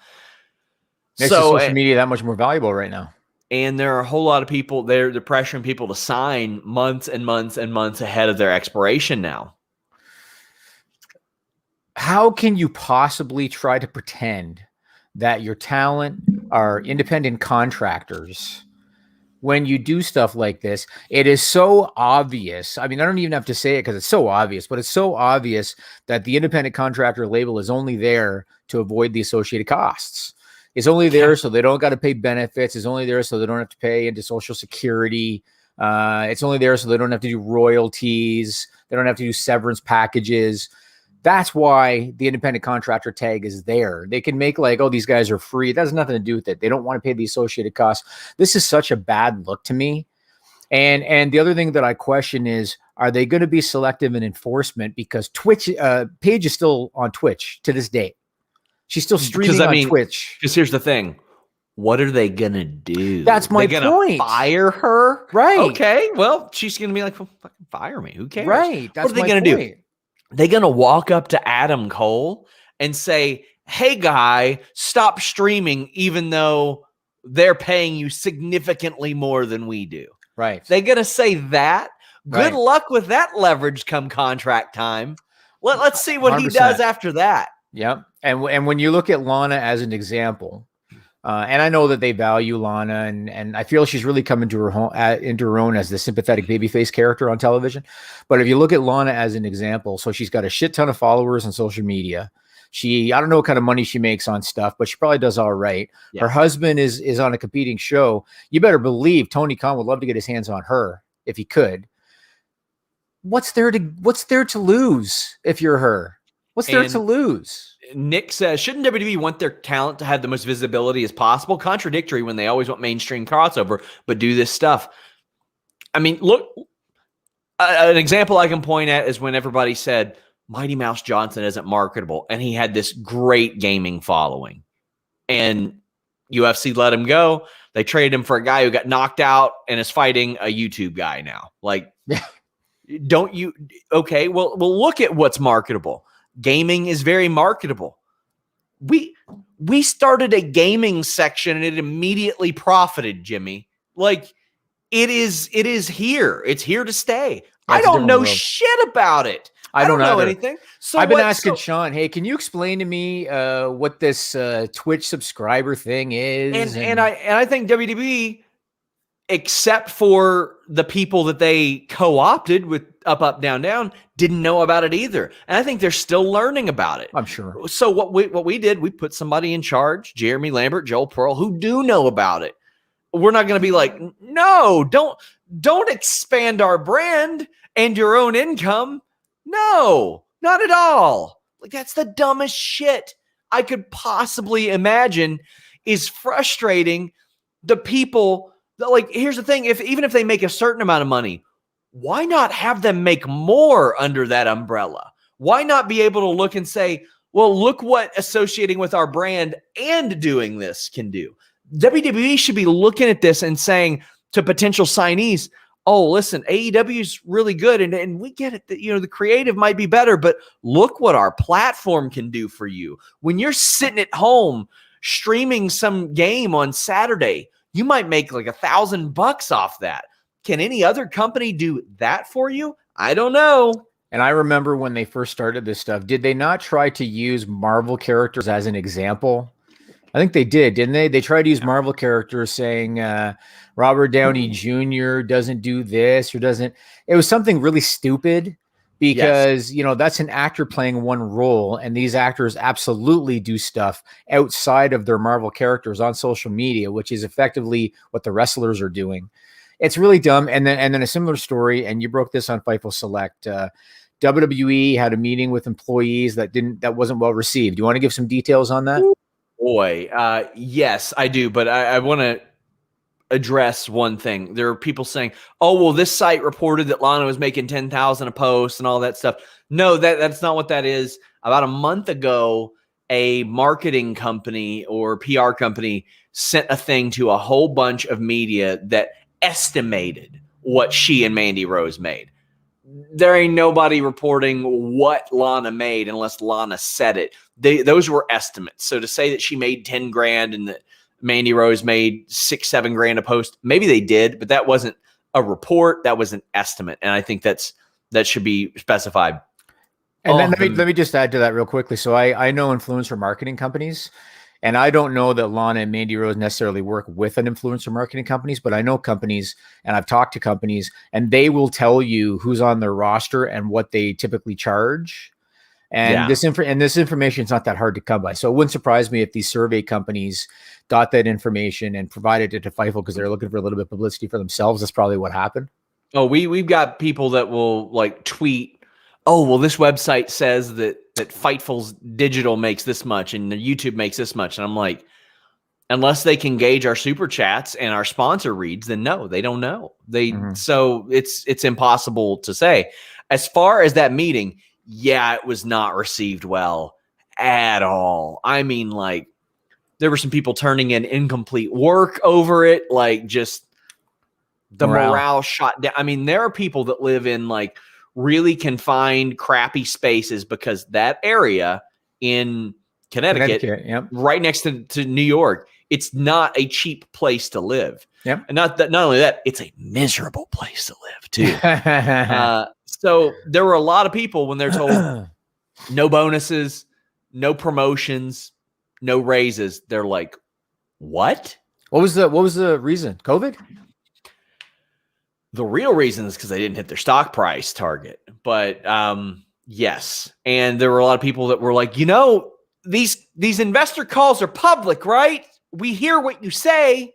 Makes social media that much more valuable right now. And there are a whole lot of people they're pressuring people to sign months and months and months ahead of their expiration now. How can you possibly try to pretend that your talent are independent contractors when you do stuff like this? It is so obvious. I mean, I don't even have to say it because it's so obvious, but it's so obvious that the independent contractor label is only there to avoid the associated costs. It's only there so they don't got to pay benefits. It's only there so they don't have to pay into Social Security. It's only there so they don't have to do royalties. They don't have to do severance packages. That's why the independent contractor tag is there. They can make like, oh, these guys are free. That has nothing to do with it. They don't want to pay the associated costs. This is such a bad look to me. And the other thing that I question is, are they going to be selective in enforcement? Because Paige is still on Twitch to this day. She's still streaming on Twitch. Because here's the thing. What are they going to do? That's my point. Fire her? Right. Okay. Well, she's going to be like, well, fucking fire me. Who cares? Right. That's what are they going to do? They're going to walk up to Adam Cole and say, hey, guy, stop streaming, even though they're paying you significantly more than we do. Right. They're going to say that. Good luck with that leverage come contract time. Let's see what 100%. He does after that. Yep. And when you look at Lana as an example, and I know that they value Lana, and I feel she's really come into her own as the sympathetic babyface character on television. But if you look at Lana as an example, so she's got a shit ton of followers on social media. I don't know what kind of money she makes on stuff, but she probably does all right. Yeah. Her husband is on a competing show. You better believe Tony Khan would love to get his hands on her if he could. What's there to lose if you're her? What's there to lose? Nick says, shouldn't WWE want their talent to have the most visibility as possible? Contradictory when they always want mainstream crossover, but do this stuff. I mean, look, an example I can point at is when everybody said Mighty Mouse Johnson isn't marketable, and he had this great gaming following. And UFC let him go. They traded him for a guy who got knocked out and is fighting a YouTube guy now. Like, don't you? Okay, well, look at what's marketable. Gaming is very marketable. We started a gaming section and it immediately profited, Jimmy. Like it is here. It's here to stay. I don't know shit about it. I don't know anything. So I've been asking Sean, hey, can you explain to me what this Twitch subscriber thing is? And I think WWE, except for the people that they co-opted with up, down, down, didn't know about it either. And I think they're still learning about it. I'm sure. So what we did, we put somebody in charge, Jeremy Lambert, Joel Pearl, who do know about it. We're not going to be like, no, don't expand our brand and your own income. No, not at all. Like that's the dumbest shit I could possibly imagine is frustrating the people. Like, here's the thing. Even if they make a certain amount of money, why not have them make more under that umbrella? Why not be able to look and say, well, look what associating with our brand and doing this can do. WWE should be looking at this and saying to potential signees, oh, listen, AEW is really good. And we get it that, the creative might be better, but look what our platform can do for you. When you're sitting at home streaming some game on Saturday, you might make like $1,000 off that. Can any other company do that for you? I don't know. And I remember when they first started this stuff, did they not try to use Marvel characters as an example? I think they did, didn't they? They tried to use Marvel characters saying Robert Downey Jr. doesn't do this or doesn't. It was something really stupid because, that's an actor playing one role. And these actors absolutely do stuff outside of their Marvel characters on social media, which is effectively what the wrestlers are doing. It's really dumb. And then a similar story, and you broke this on Fightful Select. WWE had a meeting with employees that wasn't well received. Do you want to give some details on that? boy. Yes, I do. But I want to address one thing. There are people saying, "Oh, well, this site reported that Lana was making 10,000 a post and all that stuff." No, that's not what that is. About a month ago, a marketing company or PR company sent a thing to a whole bunch of media that estimated what she and Mandy Rose made. There ain't nobody reporting what Lana made unless Lana said it. Those were estimates. So to say that she made 10 grand and that Mandy Rose made 6-7 grand a post, maybe they did, but that wasn't a report. That was an estimate. And I think that should be specified. And then let me just add to that real quickly. So I know influencer marketing companies, and I don't know that Lana and Mandy Rose necessarily work with an influencer marketing companies, but I know companies, and I've talked to companies, and they will tell you who's on their roster and what they typically charge. And this information is not that hard to come by. So it wouldn't surprise me if these survey companies got that information and provided it to Fightful because they're looking for a little bit of publicity for themselves. That's probably what happened. Oh, we've got people that will like tweet, "Oh, well, this website says that Fightful's digital makes this much and the YouTube makes this much." And I'm like, unless they can gauge our super chats and our sponsor reads, then no, they don't know. So it's impossible to say. As far as that meeting, yeah, it was not received well at all. I mean, like, there were some people turning in incomplete work over it, like just the morale shot down. I mean, there are people that live in like really confined, crappy spaces because that area in Connecticut, right next to New York, it's not a cheap place to live. Yep. And not only that, it's a miserable place to live too. So there were a lot of people when they're told no bonuses, no promotions, no raises, they're like, what? What was the reason? COVID? The real reason is because they didn't hit their stock price target. But yes. And there were a lot of people that were like, these investor calls are public, right? We hear what you say.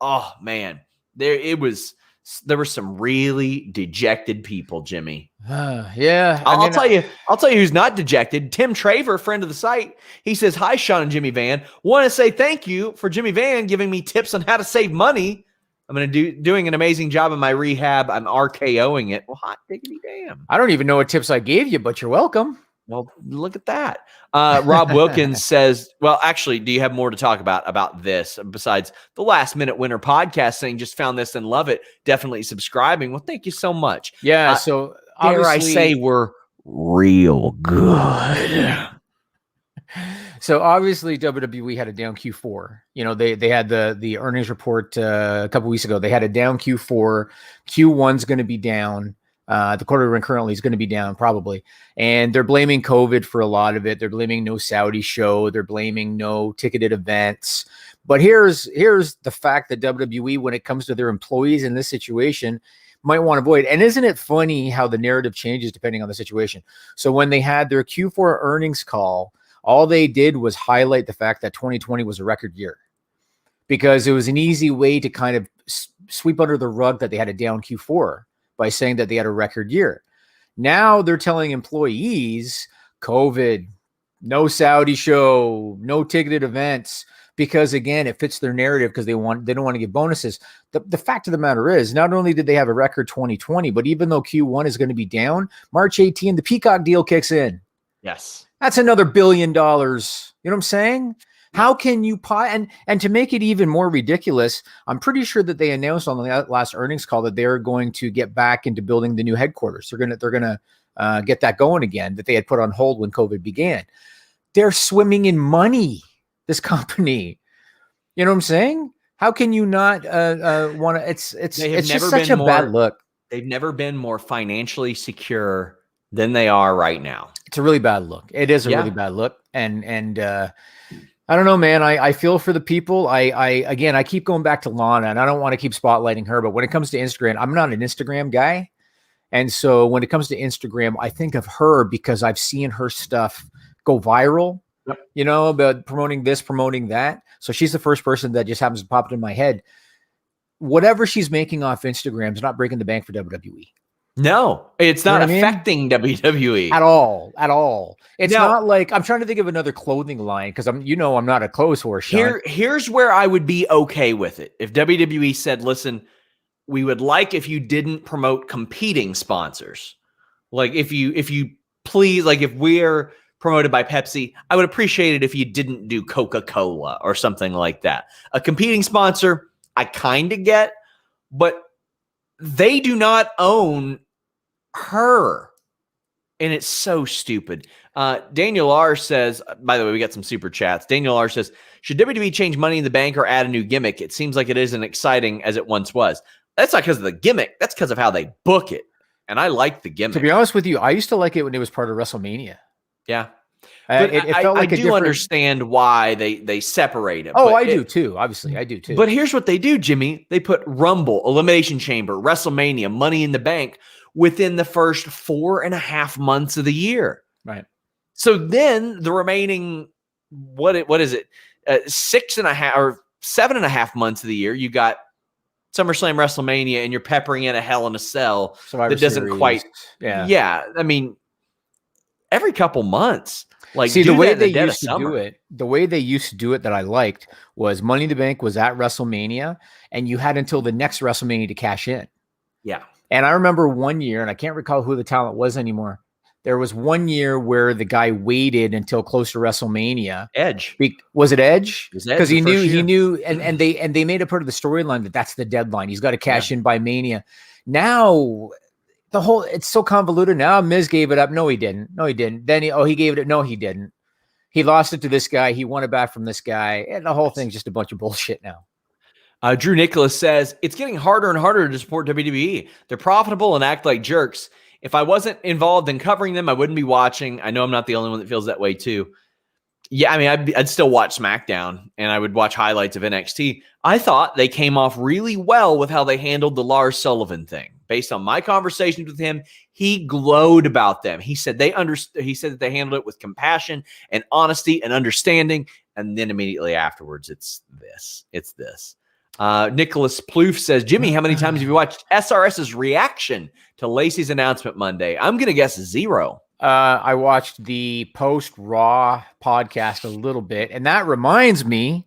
Oh man, there were some really dejected people, Jimmy. Yeah. I'll tell you who's not dejected. Tim Traver, friend of the site. He says, "Hi, Sean and Jimmy Van. Want to say thank you for Jimmy Van giving me tips on how to save money. I'm going to doing an amazing job in my rehab. I'm RKOing it." Well, hot diggity damn. I don't even know what tips I gave you, but you're welcome. Well, look at that. Rob Wilkins says, well, actually, do you have more to talk about this besides the Last Minute Winner podcast saying just found this and love it? Definitely subscribing. Well, thank you so much. Yeah. So dare I say we're real good. So obviously WWE had a down Q4. They had the earnings report a couple weeks ago. They had a down Q4. Q1's going to be down. The quarter run currently is going to be down probably. And they're blaming COVID for a lot of it. They're blaming no Saudi show. They're blaming no ticketed events. But here's the fact that WWE, when it comes to their employees in this situation, might want to avoid. And isn't it funny how the narrative changes depending on the situation? So when they had their Q4 earnings call, all they did was highlight the fact that 2020 was a record year because it was an easy way to kind of sweep under the rug that they had a down Q4 by saying that they had a record year. Now they're telling employees, COVID, no Saudi show, no ticketed events, because again, it fits their narrative because they don't want to give bonuses. The fact of the matter is, not only did they have a record 2020, but even though Q1 is going to be down, March 18, the Peacock deal kicks in. Yes. That's another $1 billion. You know what I'm saying? How can you and to make it even more ridiculous, I'm pretty sure that they announced on the last earnings call that they're going to get back into building the new headquarters. They're gonna get that going again that they had put on hold when COVID began. They're swimming in money, this company. You know what I'm saying? How can you not want to? It's just such a bad look. They've never been more financially secure than they are right now. It's a really bad look. It is a really bad look, and I don't know, man. I feel for the people. I keep going back to Lana, and I don't want to keep spotlighting her, but when it comes to Instagram, I'm not an Instagram guy. And so when it comes to Instagram, I think of her because I've seen her stuff go viral, about promoting this, promoting that. So she's the first person that just happens to pop it in my head. Whatever she's making off Instagram is not breaking the bank for WWE. No, it's not You know what I mean? affecting WWE. At all. It's Now- not like I'm trying to think of another clothing line because I'm not a clothes horse. Sean. Here's where I would be okay with it. If WWE said, listen, we would like if you didn't promote competing sponsors. Like if you please, like if we're promoted by Pepsi, I would appreciate it if you didn't do Coca-Cola or something like that. A competing sponsor, I kind of get, but they do not own her. And it's so stupid. Daniel R says, by the way, we got some super chats. Daniel R says, should WWE change Money in the Bank or add a new gimmick? It seems like it isn't exciting as it once was. That's not because of the gimmick. That's because of how they book it. And I like the gimmick. To be honest with you, I used to like it when it was part of WrestleMania. Yeah. It felt like I do understand why they separate it. Oh, I do too. Obviously, I do too. But here's what they do, Jimmy. They put Rumble, Elimination Chamber, WrestleMania, Money in the Bank within the first 4.5 months of the year. Right. So then the remaining, what is it? 6.5 or 7.5 months of the year, you got SummerSlam, WrestleMania, and you're peppering in a Hell in a Cell Survivor that doesn't Series. quite. Yeah. Yeah. I mean, every couple months. Like, see, the way they dead used of to do summer. it, the way they used to do it that I liked was Money in the Bank was at WrestleMania, and you had until the next WrestleMania to cash in. Yeah. And I remember one year, and I can't recall who the talent was anymore. There was one year where the guy waited until close to WrestleMania. Edge. Was it Edge? It was Edge Because the first he year. knew, and they made it part of the storyline that that's the deadline. He's got to cash in by Mania. Now it's so convoluted. Now Miz gave it up. No, he didn't. Then he gave it up. No, he didn't. He lost it to this guy. He won it back from this guy. And the whole thing's just a bunch of bullshit now. Drew Nicholas says, it's getting harder and harder to support WWE. They're profitable and act like jerks. If I wasn't involved in covering them, I wouldn't be watching. I know I'm not the only one that feels that way too. Yeah, I mean, I'd still watch SmackDown and I would watch highlights of NXT. I thought they came off really well with how they handled the Lars Sullivan thing. Based on my conversations with him, he glowed about them. He said he said that they handled it with compassion and honesty and understanding. And then immediately afterwards, it's this. Nicholas Plouffe says, Jimmy, how many times have you watched SRS's reaction to Lacey's announcement Monday? I'm going to guess 0. I watched the post-Raw podcast a little bit, and that reminds me,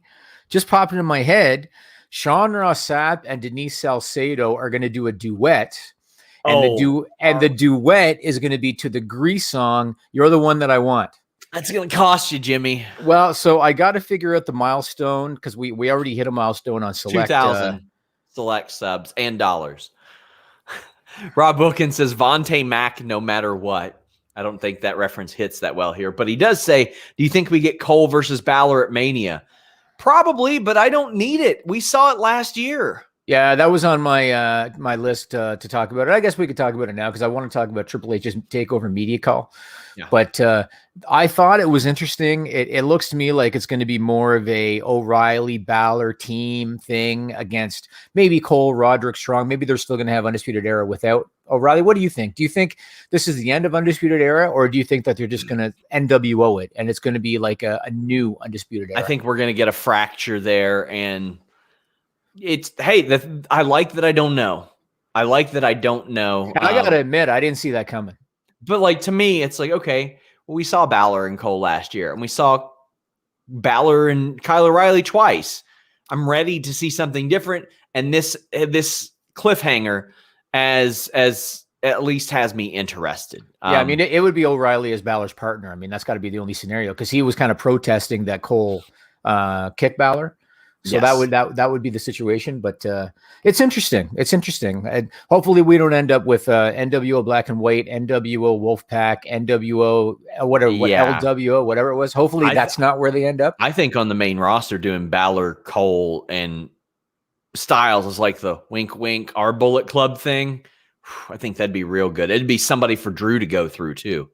just popped into my head, Sean Ross Sapp and Denise Salcedo are going to do a duet, and the duet is going to be to the Grease song, You're the One That I Want. That's going to cost you, Jimmy. Well, so I got to figure out the milestone because we already hit a milestone on select 2,000 select subs and dollars. Rob Wilkins says Vontae Mack no matter what. I don't think that reference hits that well here, but he does say, do you think we get Cole versus Balor at Mania? Probably, but I don't need it. We saw it last year. Yeah, that was on my my list to talk about it. I guess we could talk about it now because I want to talk about Triple H's takeover media call. Yeah. But I thought it was interesting. It looks to me like it's going to be more of a O'Reilly Balor team thing against maybe Cole, Roderick, Strong. Maybe they're still going to have Undisputed Era without O'Reilly. What do you think? Do you think this is the end of Undisputed Era, or do you think that they're just going to NWO it and it's going to be like a new Undisputed Era? I think we're going to get a fracture there, and I like that I don't know. I like that I don't know. I got to admit, I didn't see that coming. But like to me, it's like, okay, well, we saw Balor and Cole last year, and we saw Balor and Kyle O'Reilly twice. I'm ready to see something different, and this cliffhanger as at least has me interested. Yeah, I mean, it would be O'Reilly as Balor's partner. I mean, that's got to be the only scenario because he was kind of protesting that Cole kick Balor. So yes. that would be the situation, but it's interesting. It's interesting. And hopefully we don't end up with NWO Black and White, NWO Wolfpack, NWO LWO, whatever it was. Hopefully that's not where they end up. I think on the main roster doing Balor, Cole, and Styles is like the wink, wink, our Bullet Club thing. I think that'd be real good. It'd be somebody for Drew to go through too.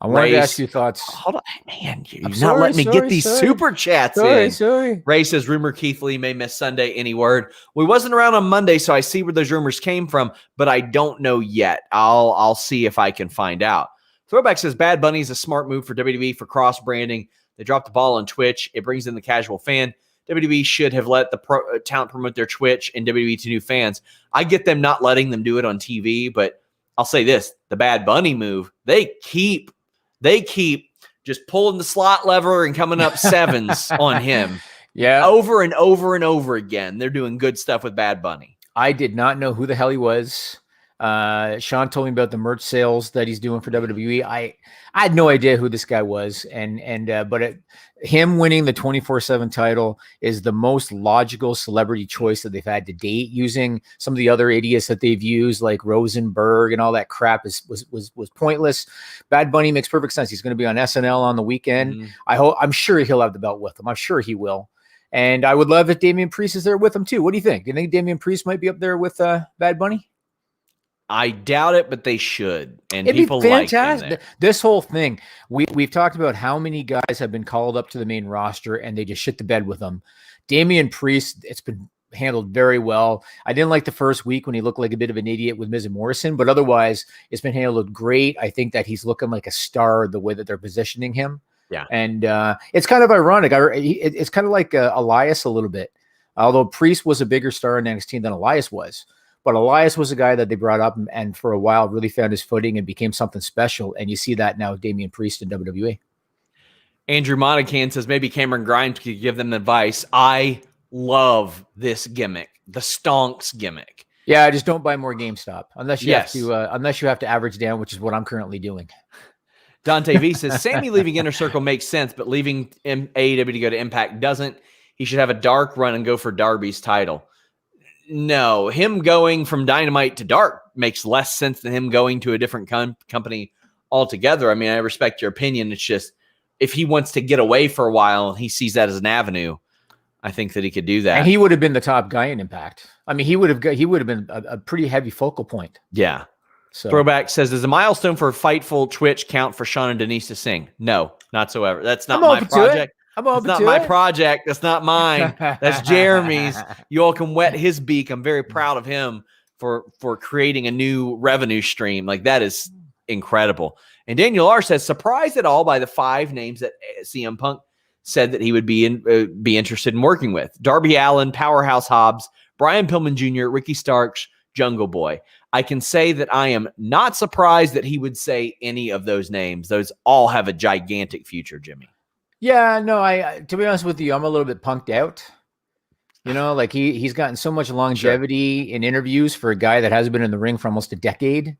I wanted to ask you thoughts. Hold on, man. You're not letting me get these super chats in. Sorry. Ray says, rumor Keith Lee may miss Sunday. Any word? We wasn't around on Monday, so I see where those rumors came from, but I don't know yet. I'll see if I can find out. Throwback says, Bad Bunny is a smart move for WWE for cross-branding. They dropped the ball on Twitch. It brings in the casual fan. WWE should have let the talent promote their Twitch and WWE to new fans. I get them not letting them do it on TV, but I'll say this, the Bad Bunny move, they keep just pulling the slot lever and coming up sevens on him. Yeah. Over and over and over again. They're doing good stuff with Bad Bunny. I did not know who the hell he was. Sean told me about the merch sales that he's doing for WWE. I had no idea who this guy was. But him winning the 24/7 title is the most logical celebrity choice that they've had to date, using some of the other idiots that they've used, like Rosenberg and all that crap was pointless. Bad Bunny makes perfect sense. He's going to be on SNL on the weekend. I'm sure he'll have the belt with him. I'm sure he will. And I would love if Damian Priest is there with him too. What do you think? Do you think Damian Priest might be up there with Bad Bunny? I doubt it, but they should. And It'd people be like fantastic. This whole thing, we've talked about how many guys have been called up to the main roster and they just shit the bed with them. Damian Priest, it's been handled very well. I didn't like the first week when he looked like a bit of an idiot with Miz and Morrison, but otherwise it's been handled great. I think that he's looking like a star the way that they're positioning him. Yeah. And it's kind of ironic. It's kind of like Elias a little bit, although Priest was a bigger star in NXT than Elias was. But Elias was a guy that they brought up and for a while really found his footing and became something special. And you see that now with Damian Priest in WWE. Andrew Monacan says maybe Cameron Grimes could give them advice. I love this gimmick, the Stonks gimmick. Yeah, I just don't buy more GameStop unless you have to average down, which is what I'm currently doing. Dante V says Sammy leaving Inner Circle makes sense, but leaving AEW to go to Impact doesn't. He should have a dark run and go for Darby's title. No, him going from Dynamite to Dark makes less sense than him going to a different company altogether. I mean, I respect your opinion. It's just if he wants to get away for a while and he sees that as an avenue, I think that he could do that. And he would have been the top guy in Impact. I mean, he would have been a pretty heavy focal point. Yeah. So. Throwback says, does the milestone for Fightful Twitch count for Sean and Denise to sing? No, not whatsoever. That's not my project. It's not my project. That's not mine. That's Jeremy's. You all can wet his beak. I'm very proud of him for creating a new revenue stream. Like, that is incredible. And Daniel R says, surprised at all by the 5 names that CM Punk said that he would be interested in working with: Darby Allin, Powerhouse Hobbs, Brian Pillman Jr., Ricky Starks, Jungle Boy. I can say that I am not surprised that he would say any of those names. Those all have a gigantic future, Jimmy. Yeah, no, to be honest with you, I'm a little bit punked out. You know, like he's gotten so much longevity in interviews for a guy that hasn't been in the ring for almost a decade.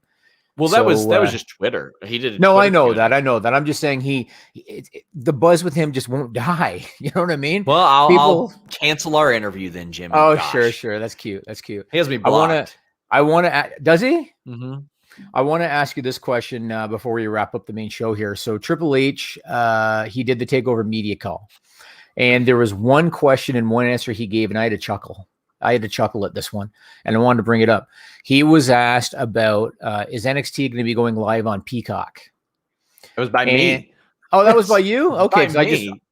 Well, that was just Twitter. He did. No, I know that. I'm just saying the buzz with him just won't die. You know what I mean? Well, I'll cancel our interview then, Jimmy. Oh, gosh. Sure. That's cute. He has me blocked. I want to. Does he? Mm-hmm. I want to ask you this question before we wrap up the main show here. So Triple H, he did the Takeover media call, and there was one question and one answer he gave, and I had to chuckle. At this one, and I wanted to bring it up. He was asked about, is NXT going to be going live on Peacock? It was by me. Oh, that was by you? Okay,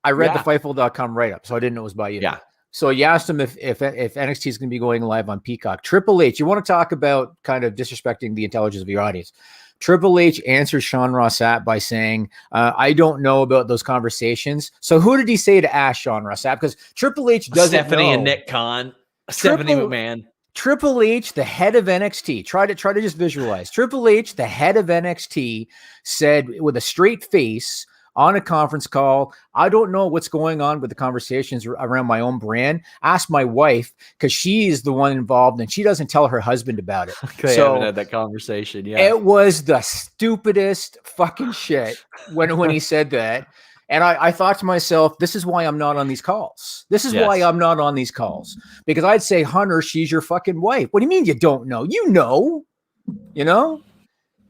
I read the Fightful.com write-up, so I didn't know it was by you. Yeah. So you asked him if NXT is going to be going live on Peacock. Triple H, you want to talk about kind of disrespecting the intelligence of your audience. Triple H answers Sean Ross Sapp by saying, I don't know about those conversations. So who did he say to ask Sean Ross Sapp? Because Triple H doesn't Stephanie know. And Nick Khan. Stephanie McMahon. Triple H, the head of NXT, try to just visualize. Triple H, the head of NXT, said with a straight face on a conference call, I don't know what's going on with the conversations around my own brand. Ask my wife, because she is the one involved and she doesn't tell her husband about it. Okay, so I haven't had that conversation. Yeah, it was the stupidest fucking shit when he said that. And I thought to myself, this is why I'm not on these calls. Why I'm not on these calls. Because I'd say, Hunter, she's your fucking wife. What do you mean you don't know? You know?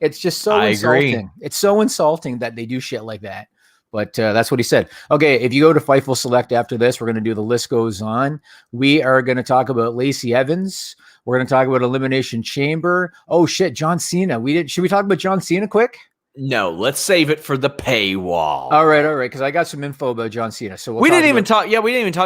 It's just so insulting. Agree. It's so insulting that they do shit like that. But that's what he said. Okay, if you go to Fightful Select after this, we're going to do The List Goes On. We are going to talk about Lacey Evans. We're going to talk about Elimination Chamber. Oh, shit, John Cena. Should we talk about John Cena quick? No, let's save it for the paywall. All right, because I got some info about John Cena. So we didn't even talk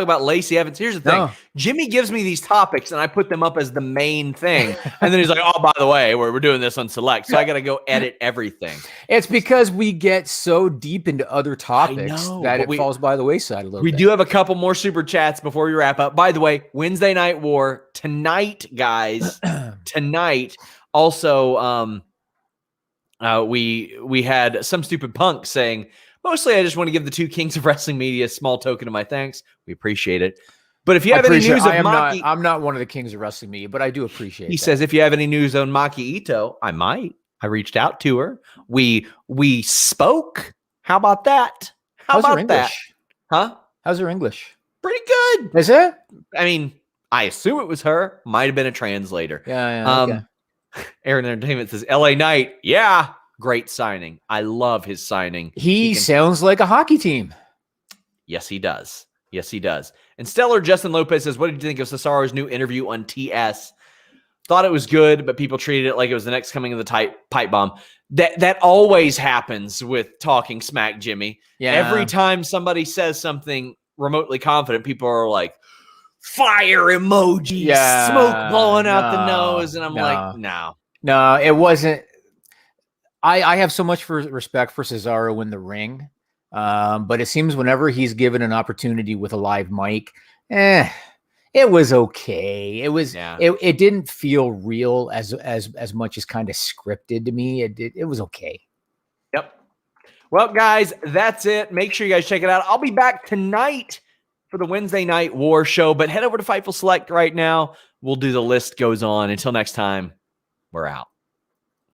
about Lacey Evans. Here's the thing. No. Jimmy gives me these topics and I put them up as the main thing. And then he's like, oh, by the way, we're doing this on Select. So I got to go edit everything. It's because we get so deep into other topics that it falls by the wayside a little bit. We do have a couple more super chats before we wrap up. By the way, Wednesday Night War tonight, guys. Tonight. Also, we had some stupid punk saying, mostly I just want to give the two kings of wrestling media a small token of my thanks. We appreciate it. But if you have any news of Maki, I'm not one of the kings of wrestling media, but I do appreciate he says, if you have any news on Maki Ito, I might. I reached out to her. We spoke. How about that? How's her English? Huh? How's her English? Pretty good. Is it? I mean, I assume it was her. Might have been a translator. Yeah. Okay. Aaron Entertainment says, LA Knight. Yeah. Great signing. I love his signing. He sounds like a hockey team. Yes, he does. Yes, he does. And Stellar Justin Lopez says, what did you think of Cesaro's new interview on TS? Thought it was good, but people treated it like it was the next coming of the pipe bomb. That always happens with Talking Smack, Jimmy. Yeah. Every time somebody says something remotely confident, people are like, fire emojis, smoke blowing out the nose. And I'm like, no, it wasn't. I have so much respect for Cesaro in the ring. But it seems whenever he's given an opportunity with a live mic, it was okay. It was, it didn't feel real as much as kind of scripted to me. It was okay. Yep. Well, guys, that's it. Make sure you guys check it out. I'll be back tonight for the Wednesday Night War show, but head over to Fightful Select right now. We'll do the list goes on. Until next time, we're out.